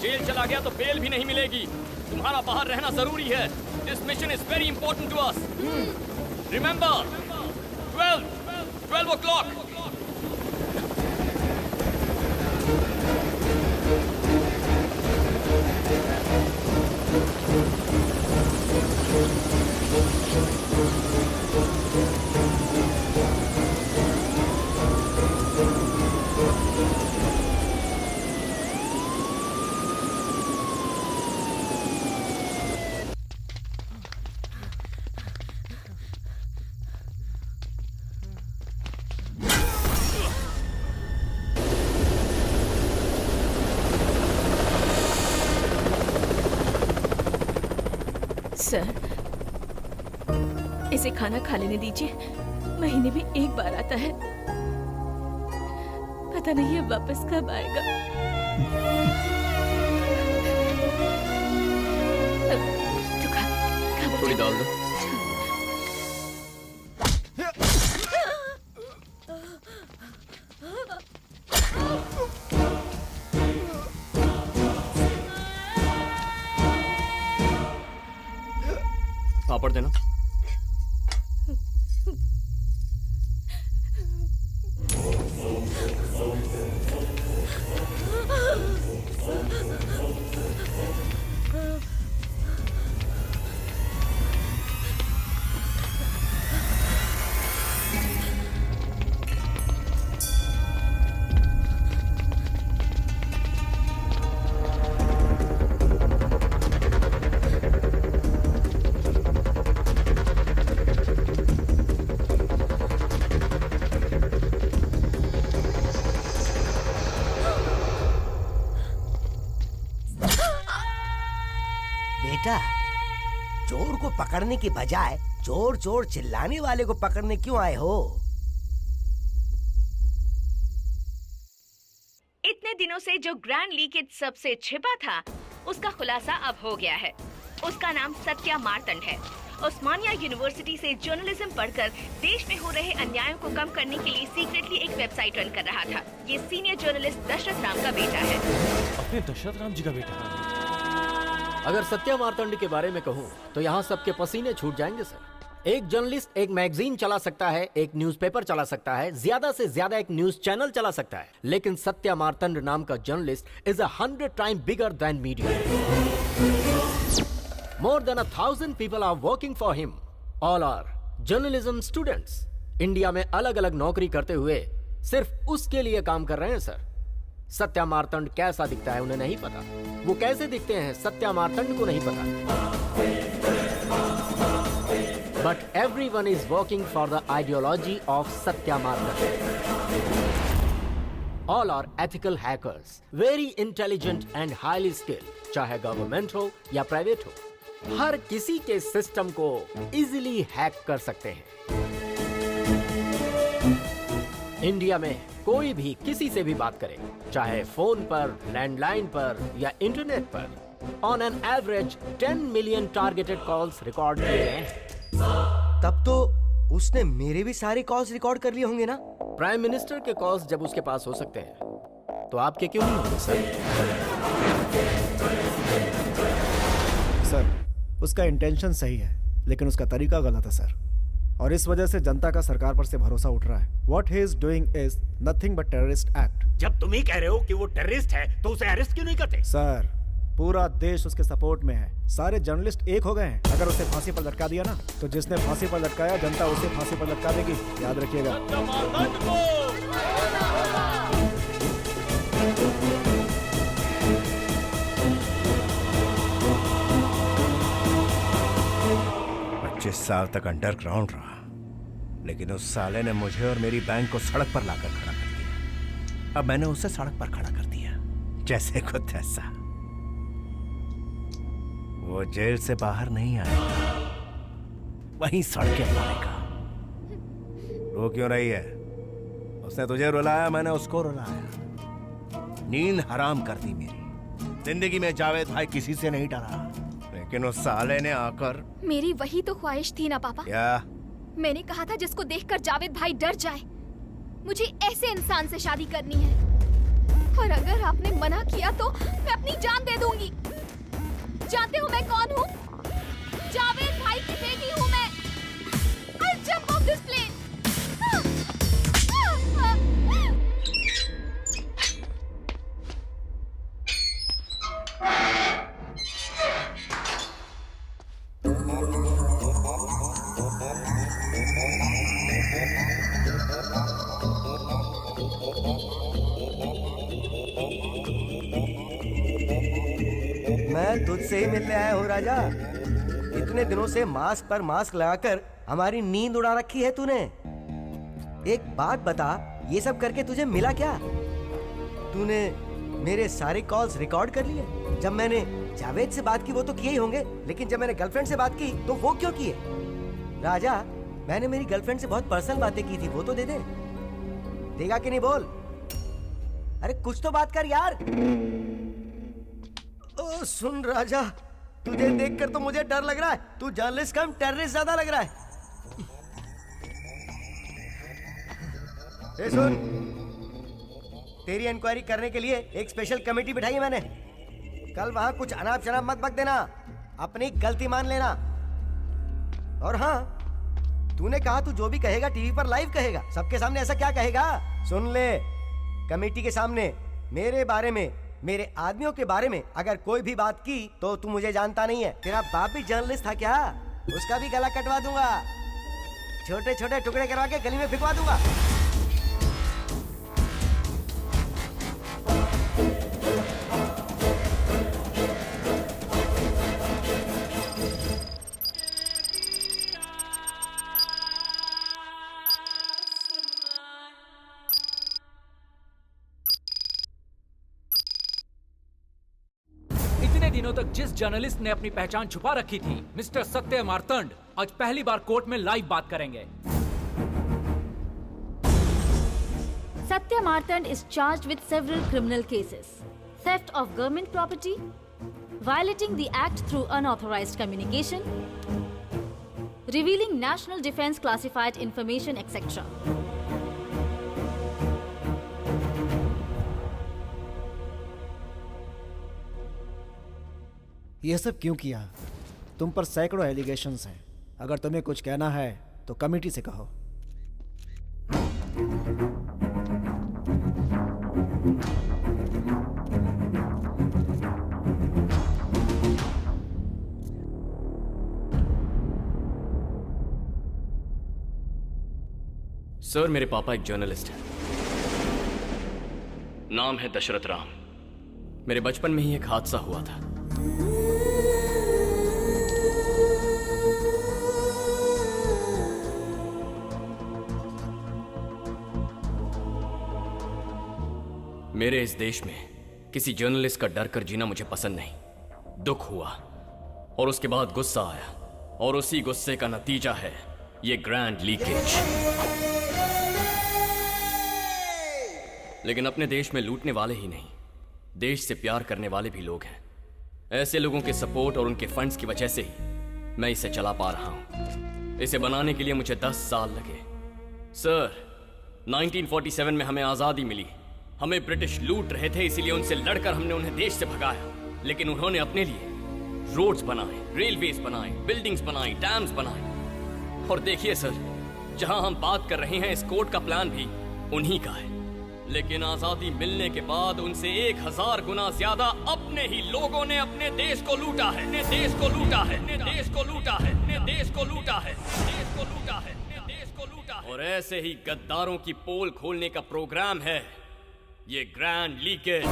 जेल चला गया तो बेल भी नहीं मिलेगी। तुम्हारा बाहर रहना जरूरी है। This mission is very important to us. Remember 12 o'clock। Sir, इसे खाना खा लेने दीजिए। महीने में एक बार आता है, पता नहीं है वापस कब आएगा। तो खा थोड़ी दाल दो। पापड़ देना। बेटा, चोर को पकड़ने की बजाय चोर चोर चिल्लाने वाले को पकड़ने क्यों आए हो? इतने दिनों से जो ग्रैंड लीकेज सबसे छिपा था, उसका खुलासा अब हो गया है। उसका नाम सत्या मार्तंड है। उस्मानिया यूनिवर्सिटी से जर्नलिज्म पढ़कर देश में हो रहे अन्यायों को कम करने के लिए सीक्रेटली एक वेबसाइट रन कर रहा था। ये सीनियर जर्नलिस्ट दशरथ राम का बेटा है। अपने दशरथ राम जी का बेटा? अगर सत्या मार्तंड के बारे में कहूँ तो यहाँ सबके पसीने छूट जाएंगे सर। एक जर्नलिस्ट एक मैगजीन चला सकता है, एक न्यूज़पेपर चला सकता है, ज्यादा से ज्यादा एक न्यूज चैनल चला सकता है, लेकिन सत्या मार्तंड नाम का journalist is 100 time bigger than media. More than 1000 people are working for him. All are journalism students. India में अलग अलग नौकरी करते हुए सिर्फ उसके लिए काम कर रहे हैं सर। सत्या मार्तंड कैसा दिखता है उन्हें नहीं पता। वो कैसे दिखते हैं सत्या मार्तंड को नहीं पता। But everyone is working for the ideology of Satya Martand. All are ethical hackers, very intelligent and highly skilled. चाहे गवर्नमेंट हो या प्राइवेट हो, हर किसी के सिस्टम को इजीली हैक कर सकते हैं। इंडिया में कोई भी किसी से भी बात करे, चाहे फोन पर, लैंडलाइन पर या इंटरनेट पर, on an average 10 million targeted calls record किए गए हैं। तब तो उसने मेरे भी सारे कॉल्स रिकॉर्ड कर लिए होंगे ना? प्राइम मिनिस्टर के कॉल्स जब उसके पास हो सकते हैं तो आपके क्यों नहीं होंगे सर, उसका इंटेंशन सही है लेकिन उसका तरीका गलत है सर, और इस वजह से जनता का सरकार पर से भरोसा उठ रहा है। What he is doing is nothing but terrorist act। जब तुम ही कह रहे हो कि वो टेररिस्ट है तो उसे अरेस्ट क्यों नहीं करते? सर, पूरा देश उसके सपोर्ट में है। सारे जर्नलिस्ट एक हो गए हैं। अगर उसे फांसी पर लटका दिया ना, तो जिसने फांसी पर लटकाया जनता उसे फांसी पर लटका देगी, याद रखिएगा। 25 साल तक अंडरग्राउंड रहा, लेकिन उस साले ने मुझे और मेरी बैंक को सड़क पर लाकर खड़ा कर दिया। अब मैंने उसे सड़क पर खड़ा कर दिया, जैसे को तैसा। वो जेल से बाहर नहीं आएगा, वहीं सड़कें मारेगा। रो क्यों रही है? उसने तुझे रुलाया, मैंने उसको रुलाया। नींद हराम कर दी मेरी। जिंदगी में जावेद भाई किसी से नहीं डरा, लेकिन उस साले ने आकर। मेरी वही तो ख्वाहिश थी ना पापा। क्या? मैंने कहा था जिसको देखकर जावेद भाई डर जाए। मुझे ऐसे इंसान से शादी करनी है, और अगर आपने मना किया तो मैं अपनी जान दे दूंगी। जानते हो मैं कौन हूँ? जावेद भाई की बेटी हूँ मैं। I'll jump off this plane. मैं तुझसे ही मिलने आया हूँ राजा। इतने दिनों से मास्क पर मास्क लगाकर हमारी नींद उड़ा रखी है तूने। एक बात बता, ये सब करके तुझे मिला क्या? तूने मेरे सारे कॉल्स रिकॉर्ड कर लिए। जब मैंने जावेद से बात की वो तो किए ही होंगे, लेकिन जब मैंने गर्लफ्रेंड से बात की तो वो क्यों किए? राजा, मैंने मेरी गर्लफ्रेंड से बहुत पर्सनल बातें की थी, वो तो दे दे। देगा कि नहीं बोल? अरे कुछ तो बात कर यार। ओ सुन राजा, तुझे देखकर तो मुझे डर लग रहा है। तू जर्नलिस्ट कम टेररिस्ट ज्यादा लग रहा है। ए सुन, तेरी इंक्वायरी करने के लिए एक स्पेशल कमेटी बिठाई है मैंने। कल वहां कुछ अनाप शनाप मत बक देना, अपनी गलती मान लेना। और हाँ, तूने कहा तू जो भी कहेगा टीवी पर लाइव कहेगा, सबके सामने। ऐसा क्या कहेगा? सुन ले, कमेटी के सामने मेरे बारे में, मेरे आदमियों के बारे में अगर कोई भी बात की तो तू मुझे जानता नहीं है। तेरा बाप भी जर्नलिस्ट था क्या? उसका भी गला कटवा दूंगा, छोटे छोटे टुकड़े करवा के गली में फिकवा दूंगा। दिनों तक जिस जर्नलिस्ट ने अपनी पहचान छुपा रखी थी, मिस्टर सत्य मार्तंड, आज पहली बार कोर्ट में लाइव बात करेंगे। Satya Martand is charged with several criminal cases: theft of government property, violating the act through unauthorized communication, revealing national defense classified information, etc. ये सब क्यों किया? तुम पर सैकड़ों एलिगेशंस हैं। अगर तुम्हें कुछ कहना है तो कमेटी से कहो। सर, मेरे पापा एक जर्नलिस्ट हैं। नाम है दशरथ राम। मेरे बचपन में ही एक हादसा हुआ था। मेरे इस देश में किसी जर्नलिस्ट का डर कर जीना मुझे पसंद नहीं। दुख हुआ और उसके बाद गुस्सा आया, और उसी गुस्से का नतीजा है ये ग्रैंड लीकेज। लेकिन अपने देश में लूटने वाले ही नहीं, देश से प्यार करने वाले भी लोग हैं। ऐसे लोगों के सपोर्ट और उनके फंड्स की वजह से ही मैं इसे चला पा रहा हूं। इसे बनाने के लिए मुझे 10 साल लगे। सर, 1947 में हमें आजादी मिली। हमें ब्रिटिश लूट रहे थे, इसीलिए उनसे लड़कर हमने उन्हें देश से भगाया। लेकिन उन्होंने अपने लिए रोड्स बनाए, रेलवेज बनाए, बिल्डिंग्स बनाई, डैम्स बनाए। और देखिए सर, जहां हम बात कर रहे हैं, इस कोर्ट का प्लान भी उन्हीं का है। लेकिन आजादी मिलने के बाद उनसे 1000 गुना ज्यादा अपने ही लोगों ने अपने देश को लूटा है, अपने देश को लूटा है, अपने देश को लूटा है, अपने देश को लूटा है, देश को लूटा है, अपने देश को लूटा है। और ऐसे ही गद्दारों की पोल खोलने का प्रोग्राम है ये ग्रैंड लीकेज।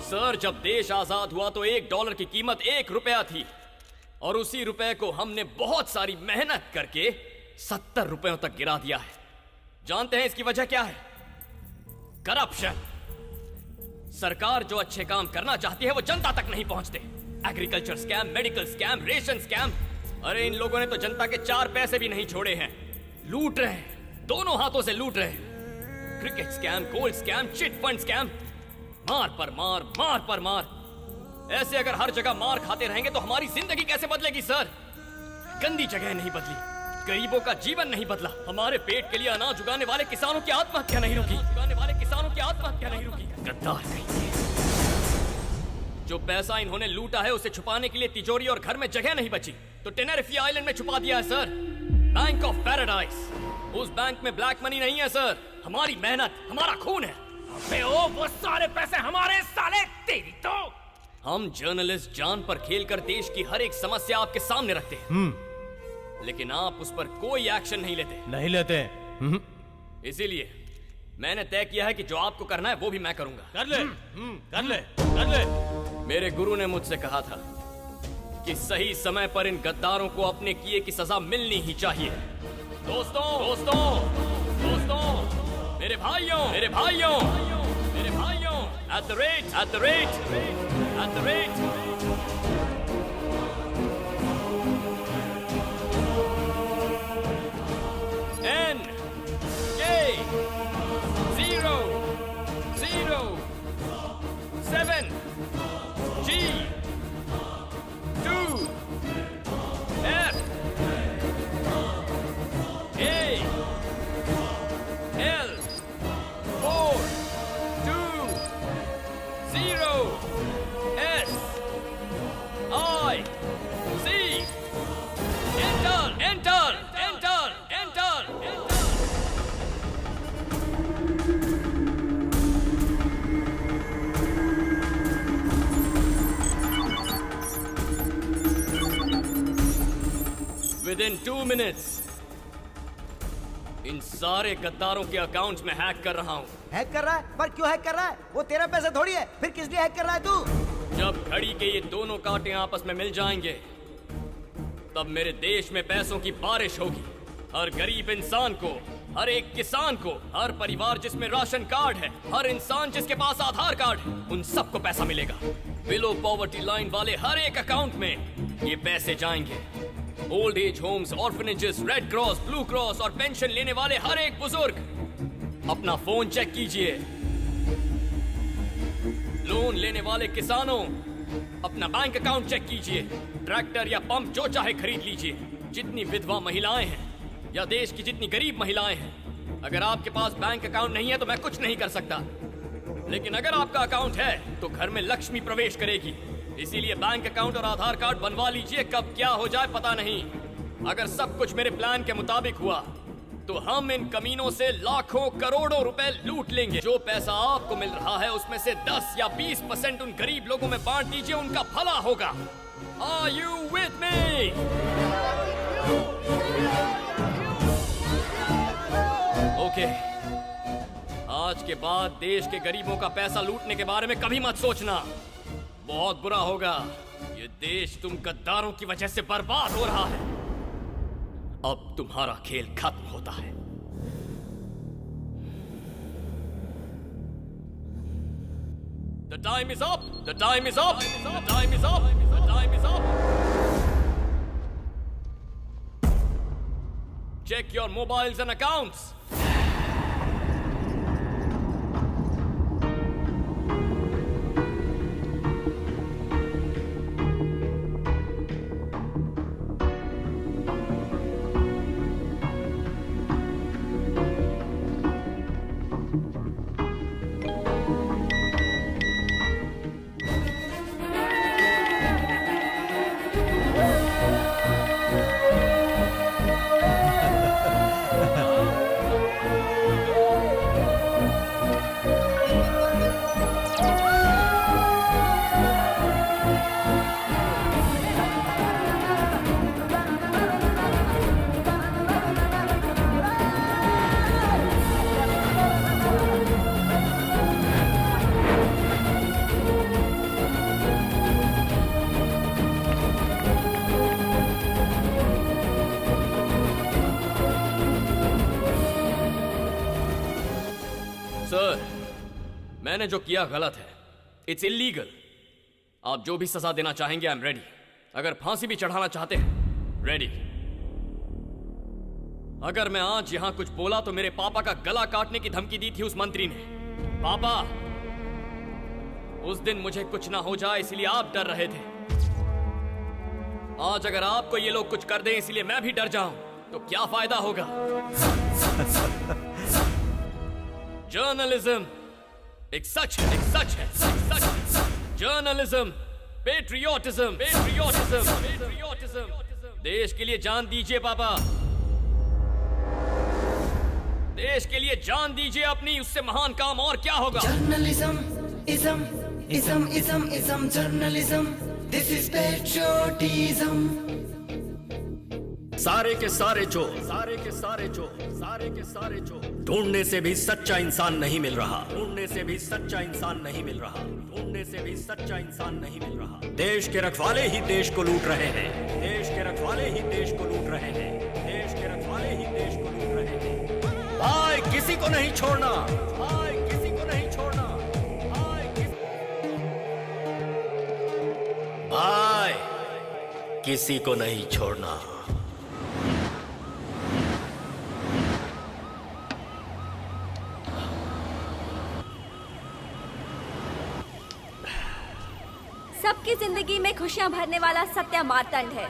सर, जब देश आजाद हुआ तो $1 की कीमत ₹1 थी और उसी रुपए को हमने बहुत सारी मेहनत करके 70 रुपयों तक गिरा दिया है। जानते हैं इसकी वजह क्या है? करप्शन। सरकार जो अच्छे काम करना चाहती है वो जनता तक नहीं पहुंचते। Agriculture scam, medical scam, ration scam. अरे इन लोगों ने तो जनता के 4 पैसे भी नहीं छोड़े हैं। लूट रहे हैं, दोनों हाथों से लूट रहे हैं। Cricket scam, gold scam, chit fund scam. मार पर मार, मार पर मार। ऐसे अगर हर जगह मार खाते रहेंगे तो हमारी जिंदगी कैसे बदलेगी सर? गंदी जगह नहीं बदली, गरीबों का जीवन नहीं बदला, हमारे पेट के लिए अनाज उगाने वाले किसानों की आत्महत्या नहीं रुकी, गद्दार कहीं। जो पैसा इन्होंने लूटा है उसे छुपाने के लिए तिजोरी और घर में जगह नहीं बची, तो टेनेरिफे आइलैंड में छुपा दिया है सर। Bank of paradise. उस बैंक में ब्लैक मनी नहीं है सर, हमारी मेहनत, हमारा खून है। अबे ओ, वो सारे पैसे हमारे, साले तेरी तो। हम जर्नलिस्ट जान पर खेलकर देश की हर एक समस्या आपके सामने रखते हैं, लेकिन आप उस पर कोई एक्शन नहीं लेते। इसीलिए मैंने तय किया है कि जो आपको करना है वो भी मैं करूंगा। कर ले। मेरे गुरु ने मुझसे कहा था कि सही समय पर इन गद्दारों को अपने किए की सजा मिलनी ही चाहिए। दोस्तों, मेरे भाइयों, at the rate 7 G 2 F A L 4 2 0 S I C Enter. Within 2 minutes, इन सारे गद्दारों के अकाउंट्स में हैक कर रहा हूँ। हैक कर रहा है? पर क्यों हैक कर रहा है? वो तेरा पैसा थोड़ी है, फिर किस लिए हैक कर रहा है तू? जब घड़ी के ये दोनों कांटे आपस में मिल जाएंगे, तब मेरे देश में पैसों की बारिश होगी। हर गरीब इंसान को, हर एक किसान को, हर परिवार जिसमें राशन कार्ड है, हर इंसान जिसके पास आधार कार्ड है, उन सबको पैसा मिलेगा। बिलो पॉवर्टी लाइन वाले हर एक अकाउंट में ये पैसे जाएंगे। Old age homes, orphanages, red cross, blue cross और पेंशन लेने वाले हर एक बुजुर्ग, अपना फोन चेक कीजिए। लोन लेने वाले किसानों, अपना बैंक अकाउंट चेक कीजिए। ट्रैक्टर या पंप जो चाहे खरीद लीजिए। जितनी विधवा महिलाएं हैं या देश की जितनी गरीब महिलाएं हैं, अगर आपके पास बैंक अकाउंट नहीं है तो मैं कुछ नहीं कर सकता, लेकिन अगर आपका अकाउंट है तो घर में लक्ष्मी प्रवेश करेगी। इसीलिए बैंक अकाउंट और आधार कार्ड बनवा लीजिए, कब क्या हो जाए पता नहीं। अगर सब कुछ मेरे प्लान के मुताबिक हुआ तो हम इन कमीनों से लाखों करोड़ों रुपए लूट लेंगे। जो पैसा आपको मिल रहा है उसमें से 10 या 20% उन गरीब लोगों में बांट दीजिए, उनका भला होगा। Are you with me? Okay, आज के बाद देश के गरीबों का पैसा लूटने के बारे में कभी मत सोचना, बहुत बुरा होगा। ये देश तुम गद्दारों की वजह से बर्बाद हो रहा है। अब तुम्हारा खेल खत्म होता है। The time is up. The time is up. The time is up. The time is up. Check your mobiles and accounts. Sir, मैंने जो किया गलत है। It's illegal. आप जो भी सजा देना चाहेंगे, आई एम रेडी। अगर फांसी भी चढ़ाना चाहते हैं, रेडी। अगर मैं आज यहां कुछ बोला तो मेरे पापा का गला काटने की धमकी दी थी उस मंत्री ने। पापा, उस दिन मुझे कुछ ना हो जाए इसलिए आप डर रहे थे। आज अगर आपको ये लोग कुछ कर दें इसलिए मैं भी डर जाऊं तो क्या फायदा होगा? जर्नलिज्म एक सच है, एक सच है, एक सच है। Journalism, patriotism, patriotism, patriotism. देश के लिए जान दीजिए पापा, देश के लिए जान दीजिए अपनी, उससे महान काम और क्या होगा? Ism, journalism. This is patriotism. सारे के सारे चोर, सारे के सारे चोर, सारे के सारे चोर। ढूंढने से भी सच्चा इंसान नहीं मिल रहा, ढूंढने से भी सच्चा इंसान नहीं मिल रहा, ढूंढने से भी सच्चा इंसान नहीं मिल रहा। देश के रखवाले ही देश को लूट रहे हैं, देश के रखवाले ही देश को लूट रहे हैं, देश के रखवाले ही देश को लूट रहे हैं। भाई किसी को नहीं छोड़ना, भाई किसी को नहीं छोड़ना, भाई किसी को नहीं छोड़ना। सबकी जिंदगी में खुशियां भरने वाला सत्या मार्तंड है।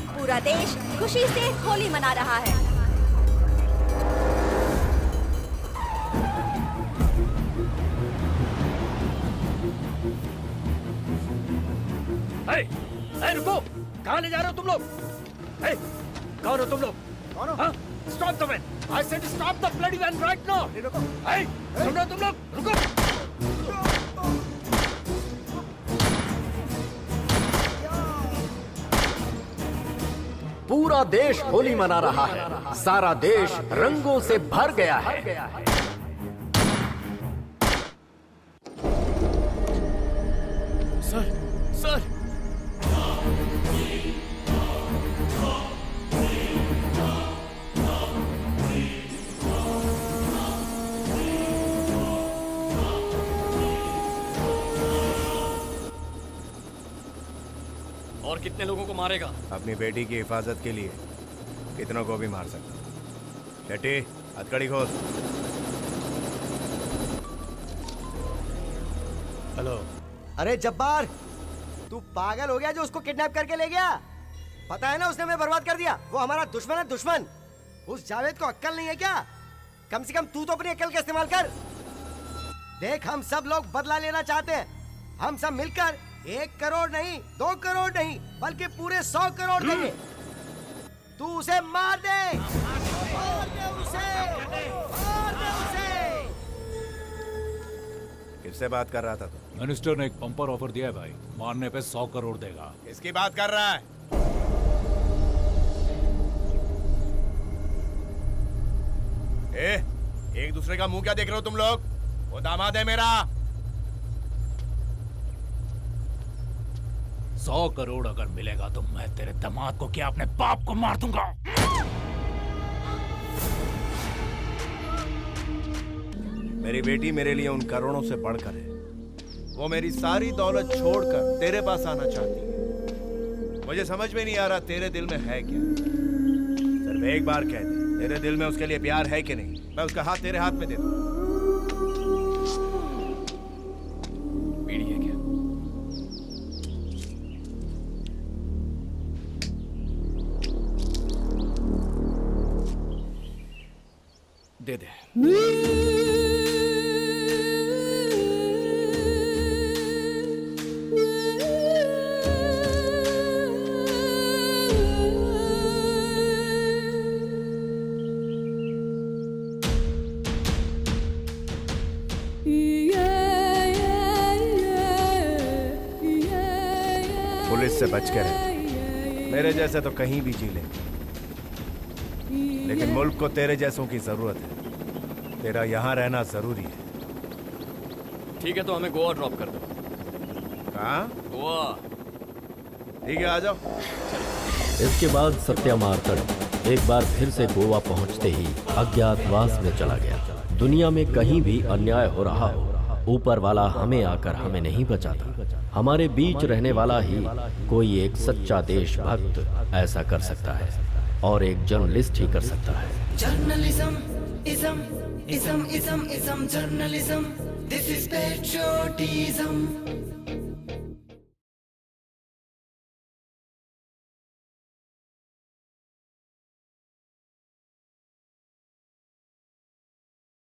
पूरा देश खुशी से होली मना रहा है। रुको, कहाँ ले जा रहे हो तुम लोग? कौन हो तुम लोग? कौन हो? Stop the van! I said stop the bloody van right now! सुन रहे हो तुम लोग? रुको! पूरा देश होली मना रहा है, सारा देश रंगों से भर गया है। सर, सर, और कितने लोगों को मारेगा? अपनी बेटी की हिफाजत के लिए कितनों को भी मार सकता। शेट्टी, हथकड़ी खोल। हेलो। अरे जब्बार, तू पागल हो गया जो उसको किडनैप करके ले गया? पता है ना उसने हमें बर्बाद कर दिया। वो हमारा दुश्मन है, दुश्मन। उस जावेद को अक्ल नहीं है क्या? कम से कम तू तो अपनी अक्ल का इस्तेमाल कर। देख, हम सब लोग बदला लेना चाहते हैं। हम सब मिलकर 1 करोड़ नहीं, 2 करोड़ नहीं, बल्कि पूरे 100 करोड़ देंगे। तू उसे मार दे, मार दे उसे, मार दे उसे। किससे बात कर रहा था तू? मिनिस्टर ने एक पंपर ऑफर दिया है भाई, मारने पे 100 करोड़ देगा। किसकी बात कर रहा है? एक दूसरे का मुंह क्या देख रहे हो तुम लोग? वो दामाद है मेरा। 100 करोड़ अगर मिलेगा तो मैं तेरे दामाद को क्या अपने बाप को मार दूंगा। मेरी बेटी मेरे लिए उन करोड़ों से बढ़कर है। वो मेरी सारी दौलत छोड़कर तेरे पास आना चाहती है। मुझे समझ में नहीं आ रहा तेरे दिल में है क्या। सिर्फ एक बार कह दे, तेरे दिल में उसके लिए प्यार है कि नहीं? मैं उसका हाथ तेरे हाथ में दे दूं। बीड़ी है क्या? दे दे। पुलिस से बच के रहे। मेरे जैसे तो कहीं भी जी लेंगे, लेकिन मुल्क को तेरे जैसों की जरूरत है। तेरा यहाँ रहना जरूरी है। ठीक है, तो हमें गोवा ड्रॉप कर दो। कहाँ? गोवा। ठीक है, आ जाओ। इसके बाद सत्या मार्तंड एक बार फिर से गोवा पहुंचते ही अज्ञातवास में चला गया। दुनिया में कहीं भी अन्याय हो रहा हो, ऊपर वाला हमें आकर हमें नहीं बचाता। हमारे बीच रहने वाला ही कोई एक सच्चा देशभक्त ऐसा कर सकता है, और एक जर्नलिस्ट ही कर सकता है। Journalism ism ism ism ism journalism, this is patriotism.